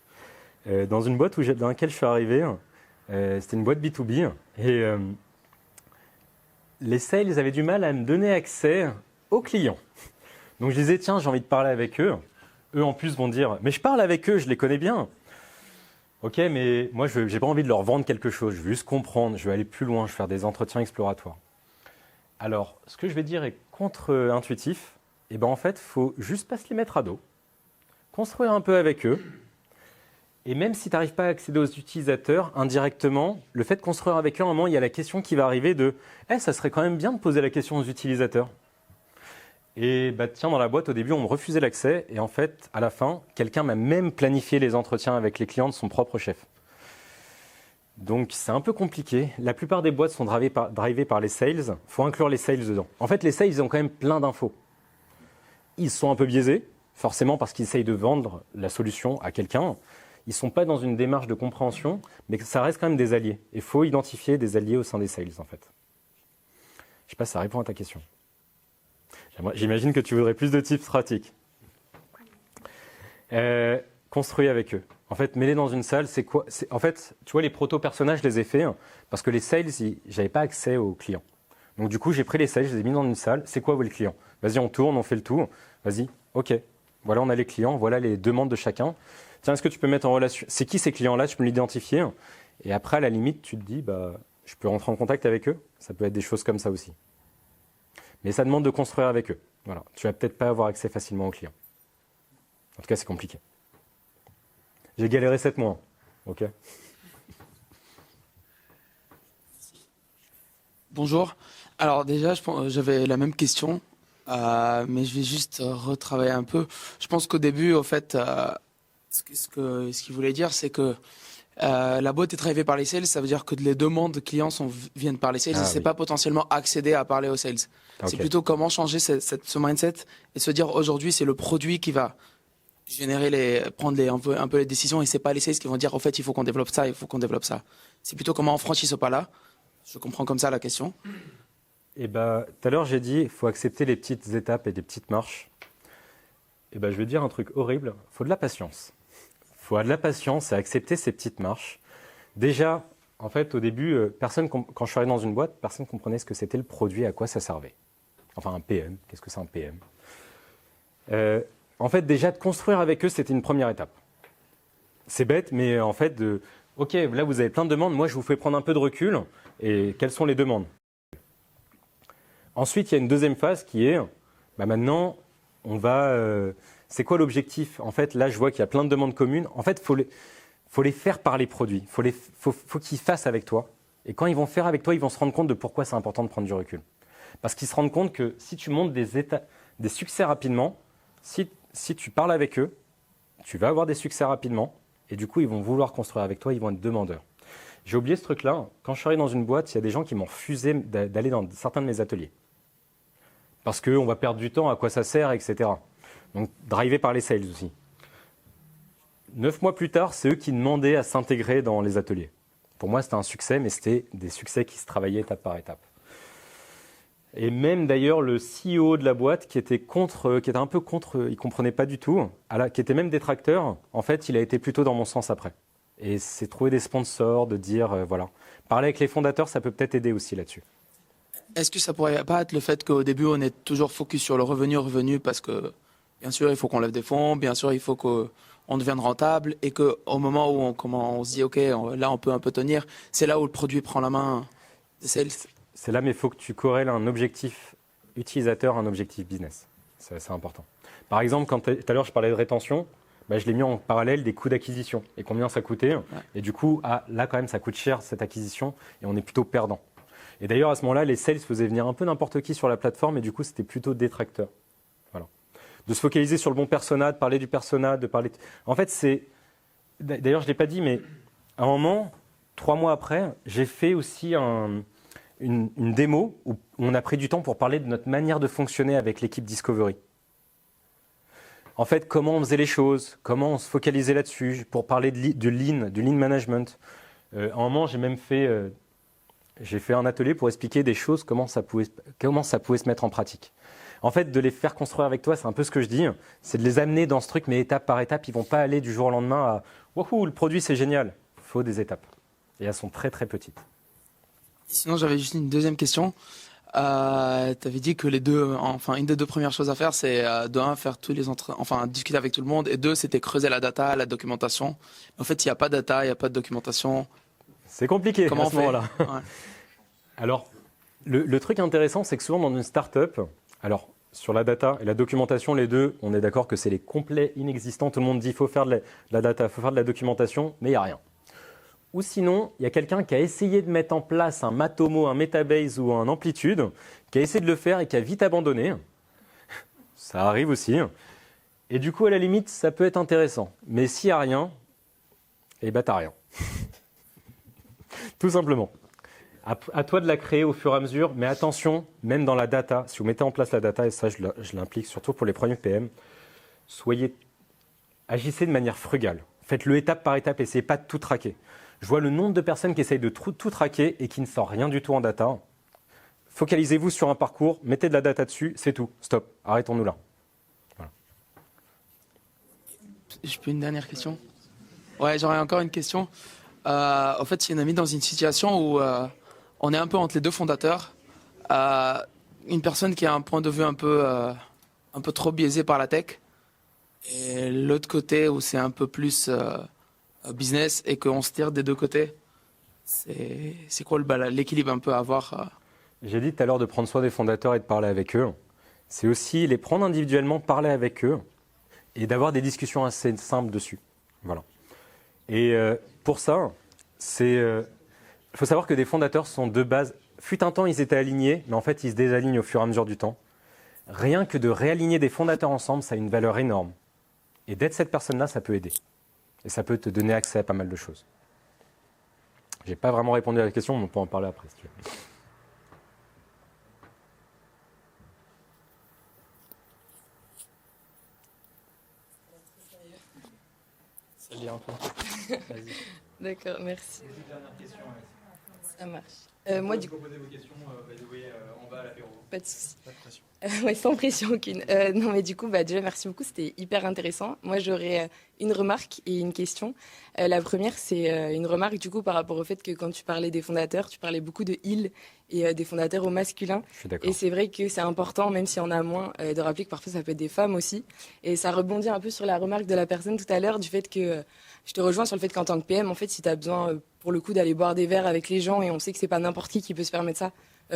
Dans une boîte dans laquelle je suis arrivé, c'était une boîte B2B, et les sales avaient du mal à me donner accès aux clients. Donc, je disais, tiens, j'ai envie de parler avec eux. Eux, en plus, vont dire, mais je parle avec eux, je les connais bien. Ok, mais moi, je n'ai pas envie de leur vendre quelque chose, je veux juste comprendre, je veux aller plus loin, je veux faire des entretiens exploratoires. Alors, ce que je vais dire est contre-intuitif. Et en fait, il faut juste pas se les mettre à dos, construire un peu avec eux. Et même si tu n'arrives pas à accéder aux utilisateurs indirectement, le fait de construire avec eux, à un moment, il y a la question qui va arriver de « ça serait quand même bien de poser la question aux utilisateurs ». Et tiens, dans la boîte, au début, on me refusait l'accès. Et en fait, à la fin, quelqu'un m'a même planifié les entretiens avec les clients de son propre chef. Donc, c'est un peu compliqué. La plupart des boîtes sont drivées par les sales. Il faut inclure les sales dedans. En fait, les sales, ils ont quand même plein d'infos. Ils sont un peu biaisés, forcément parce qu'ils essayent de vendre la solution à quelqu'un. Ils ne sont pas dans une démarche de compréhension, mais ça reste quand même des alliés. Il faut identifier des alliés au sein des sales, en fait. Je ne sais pas si ça répond à ta question. J'imagine que tu voudrais plus de tips pratiques. Construis avec eux. En fait, mets-les dans une salle, c'est quoi? En fait, tu vois, les proto-personnages, je les ai faits parce que les sales, j'avais pas accès aux clients. Donc du coup, j'ai pris les sales, je les ai mis dans une salle. C'est quoi le client? Vas-y, on tourne, on fait le tour. Vas-y, ok. Voilà, on a les clients, voilà les demandes de chacun. Tiens, est-ce que tu peux mettre en relation? C'est qui ces clients-là? Tu peux l'identifier. Et après, à la limite, tu te dis, je peux rentrer en contact avec eux. Ça peut être des choses comme ça aussi. Mais ça demande de construire avec eux. Voilà. Tu vas peut-être pas avoir accès facilement aux clients. En tout cas, c'est compliqué. J'ai galéré 7 mois. Ok. Bonjour. Alors déjà, j'avais la même question, mais je vais juste retravailler un peu. Je pense qu'au début, au fait, ce qu'il voulait dire, c'est que la boîte est drivée par les sales, ça veut dire que les demandes de clients viennent par les sales, et c'est pas potentiellement accéder à parler aux sales. Okay. C'est plutôt comment changer ce mindset et se dire aujourd'hui, c'est le produit qui va prendre un peu les décisions, et c'est pas les sales qui vont dire, en fait, il faut qu'on développe ça, il faut qu'on développe ça. C'est plutôt comment on franchit ce pas-là. Je comprends comme ça la question. Et tout à l'heure, j'ai dit, il faut accepter les petites étapes et les petites marches. Et je vais dire un truc horrible, il faut de la patience. Il faut de la patience et accepter ces petites marches. Déjà, en fait, au début, quand je suis arrivé dans une boîte, personne ne comprenait ce que c'était le produit, à quoi ça servait. Enfin, un PM, qu'est-ce que c'est un PM? en fait, déjà de construire avec eux, c'était une première étape. C'est bête, mais en fait, ok, là vous avez plein de demandes, moi je vous fais prendre un peu de recul, et quelles sont les demandes? Ensuite, il y a une deuxième phase qui est, maintenant, on va... c'est quoi l'objectif? En fait, là je vois qu'il y a plein de demandes communes. En fait, il faut les faire par les produits, faut qu'ils fassent avec toi. Et quand ils vont faire avec toi, ils vont se rendre compte de pourquoi c'est important de prendre du recul. Parce qu'ils se rendent compte que si tu montes des succès rapidement, si tu parles avec eux, tu vas avoir des succès rapidement, et du coup, ils vont vouloir construire avec toi, ils vont être demandeurs. J'ai oublié ce truc-là. Quand je suis arrivé dans une boîte, il y a des gens qui m'ont refusé d'aller dans certains de mes ateliers. Parce qu'on va perdre du temps, à quoi ça sert, etc. Donc, drivé par les sales aussi. 9 mois plus tard, c'est eux qui demandaient à s'intégrer dans les ateliers. Pour moi, c'était un succès, mais c'était des succès qui se travaillaient étape par étape. Et même d'ailleurs, le CEO de la boîte, qui était un peu contre, il ne comprenait pas du tout, qui était même détracteur, en fait, il a été plutôt dans mon sens après. Et c'est trouver des sponsors, de dire, voilà. Parler avec les fondateurs, ça peut peut-être aider aussi là-dessus. Est-ce que ça pourrait pas être le fait qu'au début, on est toujours focus sur le revenu, parce que, bien sûr, il faut qu'on lève des fonds, bien sûr, il faut qu'on devienne rentable, et qu'au moment où on se dit, OK, là, on peut un peu tenir, c'est là où le produit prend la main des sales. C'est là, mais il faut que tu corrèles un objectif utilisateur à un objectif business. C'est important. Par exemple, quand tout à l'heure, je parlais de rétention, je l'ai mis en parallèle des coûts d'acquisition et combien ça coûtait. Ouais. Et du coup, là, quand même, ça coûte cher, cette acquisition, et on est plutôt perdant. Et d'ailleurs, à ce moment-là, les sales faisaient venir un peu n'importe qui sur la plateforme, et du coup, c'était plutôt détracteur. Voilà. De se focaliser sur le bon persona, de parler du persona, de parler... En fait, c'est... D'ailleurs, je ne l'ai pas dit, mais à un moment, 3 mois après, j'ai fait aussi une démo où on a pris du temps pour parler de notre manière de fonctionner avec l'équipe Discovery. En fait, comment on faisait les choses, comment on se focalisait là-dessus, pour parler du lean management. À un moment, j'ai même fait un atelier pour expliquer des choses, comment ça pouvait se mettre en pratique. En fait, de les faire construire avec toi, c'est un peu ce que je dis, c'est de les amener dans ce truc, mais étape par étape. Ils ne vont pas aller du jour au lendemain à « Wouhou, le produit, c'est génial ». Il faut des étapes. Et elles sont très, très petites. Sinon, j'avais juste une deuxième question. Tu avais dit que une des 2 premières choses à faire, c'est de 1, faire tous les discuter avec tout le monde, et 2, c'était creuser la data, la documentation. En fait, il n'y a pas de data, il n'y a pas de documentation. C'est compliqué à ce moment-là. Ouais. Alors, le truc intéressant, c'est que souvent dans une start-up, alors sur la data et la documentation, les deux, on est d'accord que c'est les complets inexistants. Tout le monde dit qu'il faut faire de la data, il faut faire de la documentation, mais il n'y a rien. Ou sinon, il y a quelqu'un qui a essayé de mettre en place un Matomo, un Metabase ou un Amplitude, qui a essayé de le faire et qui a vite abandonné. Ça arrive aussi. Et du coup, à la limite, ça peut être intéressant. Mais s'il n'y a rien, t'as rien. Tout simplement. À toi de la créer au fur et à mesure, mais attention, même dans la data, si vous mettez en place la data, et ça je l'implique surtout pour les premiers PM, agissez de manière frugale. Faites-le étape par étape, essayez pas de tout traquer. Je vois le nombre de personnes qui essayent de tout traquer et qui ne sortent rien du tout en data. Focalisez-vous sur un parcours, mettez de la data dessus, c'est tout. Stop, arrêtons-nous là. Voilà. Je peux une dernière question? Ouais, j'aurais encore une question. En fait, il y en a mis dans une situation où on est un peu entre les 2 fondateurs. Une personne qui a un point de vue un peu trop biaisé par la tech, et l'autre côté où c'est un peu plus business et qu'on se tire des 2 côtés. C'est quoi l'équilibre un peu à avoir J'ai dit tout à l'heure de prendre soin des fondateurs et de parler avec eux. C'est aussi les prendre individuellement, parler avec eux et d'avoir des discussions assez simples dessus. Voilà. Et pour ça, il faut savoir que des fondateurs sont de base. Fut un temps, ils étaient alignés, mais en fait, ils se désalignent au fur et à mesure du temps. Rien que de réaligner des fondateurs ensemble, ça a une valeur énorme. Et d'être cette personne-là, ça peut aider. Et ça peut te donner accès à pas mal de choses. Je n'ai pas vraiment répondu à la question, mais on peut en parler après si tu veux. D'accord, merci. Ça marche. Moi, du coup, poser vos questions en bas à l'apéro. pas de souci. Pas de pression. Ouais, sans pression aucune. Non, mais du coup, déjà, merci beaucoup. C'était hyper intéressant. Moi, j'aurais une remarque et une question. La première, c'est une remarque, du coup, par rapport au fait que quand tu parlais des fondateurs, tu parlais beaucoup de il et des fondateurs au masculin. Je suis d'accord. Et c'est vrai que c'est important, même si on a moins, de rappeler que parfois, ça peut être des femmes aussi. Et ça rebondit un peu sur la remarque de la personne tout à l'heure, du fait que je te rejoins sur le fait qu'en tant que PM, en fait, si tu as besoin, pour le coup, d'aller boire des verres avec les gens, et on sait que c'est pas n'importe qui peut se permettre ça,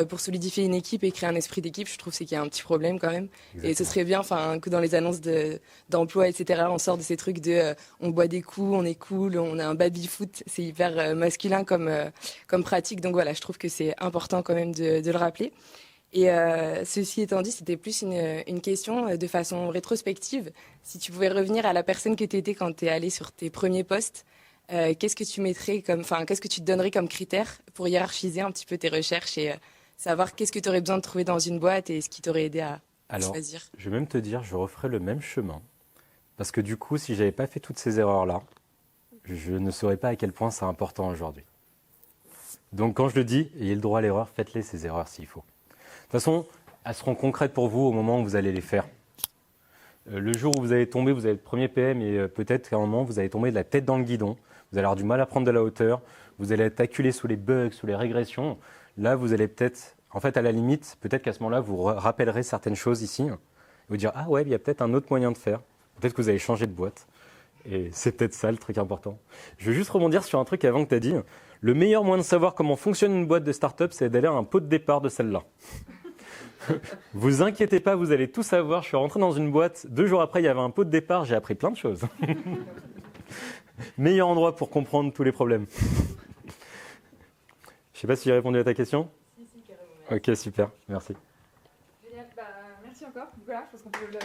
pour solidifier une équipe et créer un esprit d'équipe, je trouve c'est qu'il y a un petit problème quand même. Exactement. Et ce serait bien, que dans les annonces d'emploi, etc., on sort de ces trucs de on boit des coups, on est cool, on a un baby-foot, c'est hyper masculin comme pratique. Donc voilà, je trouve que c'est important quand même de le rappeler. Et ceci étant dit, c'était plus une question de façon rétrospective. Si tu pouvais revenir à la personne que tu étais quand tu es allé sur tes premiers postes, qu'est-ce que tu mettrais qu'est-ce que tu te donnerais comme critère pour hiérarchiser un petit peu tes recherches et savoir qu'est-ce que tu aurais besoin de trouver dans une boîte et ce qui t'aurait aidé à choisir. Je vais même te dire, je referais le même chemin. Parce que du coup, si j'avais pas fait toutes ces erreurs-là, je ne saurais pas à quel point c'est important aujourd'hui. Donc quand je le dis, ayez le droit à l'erreur, faites-les ces erreurs s'il faut. De toute façon, elles seront concrètes pour vous au moment où vous allez les faire. Le jour où vous allez tomber, vous avez le premier PM et peut-être qu'à un moment, vous allez tomber de la tête dans le guidon. Vous allez avoir du mal à prendre de la hauteur. Vous allez être acculé sous les bugs, sous les régressions. Là, vous allez peut-être, en fait, à la limite, peut-être qu'à ce moment-là, vous rappellerez certaines choses ici. Et vous dire, ah ouais, il y a peut-être un autre moyen de faire. Peut-être que vous allez changer de boîte. Et c'est peut-être ça le truc important. Je veux juste rebondir sur un truc avant que tu as dit. Le meilleur moyen de savoir comment fonctionne une boîte de start-up, c'est d'aller à un pot de départ de celle-là. Vous inquiétez pas, vous allez tout savoir. Je suis rentré dans une boîte, 2 jours après, il y avait un pot de départ, j'ai appris plein de choses. Meilleur endroit pour comprendre tous les problèmes. Je sais pas si j'ai répondu à ta question. Si, carrément. Ok, super, merci. Génial, merci encore. Voilà, je pense qu'on peut le...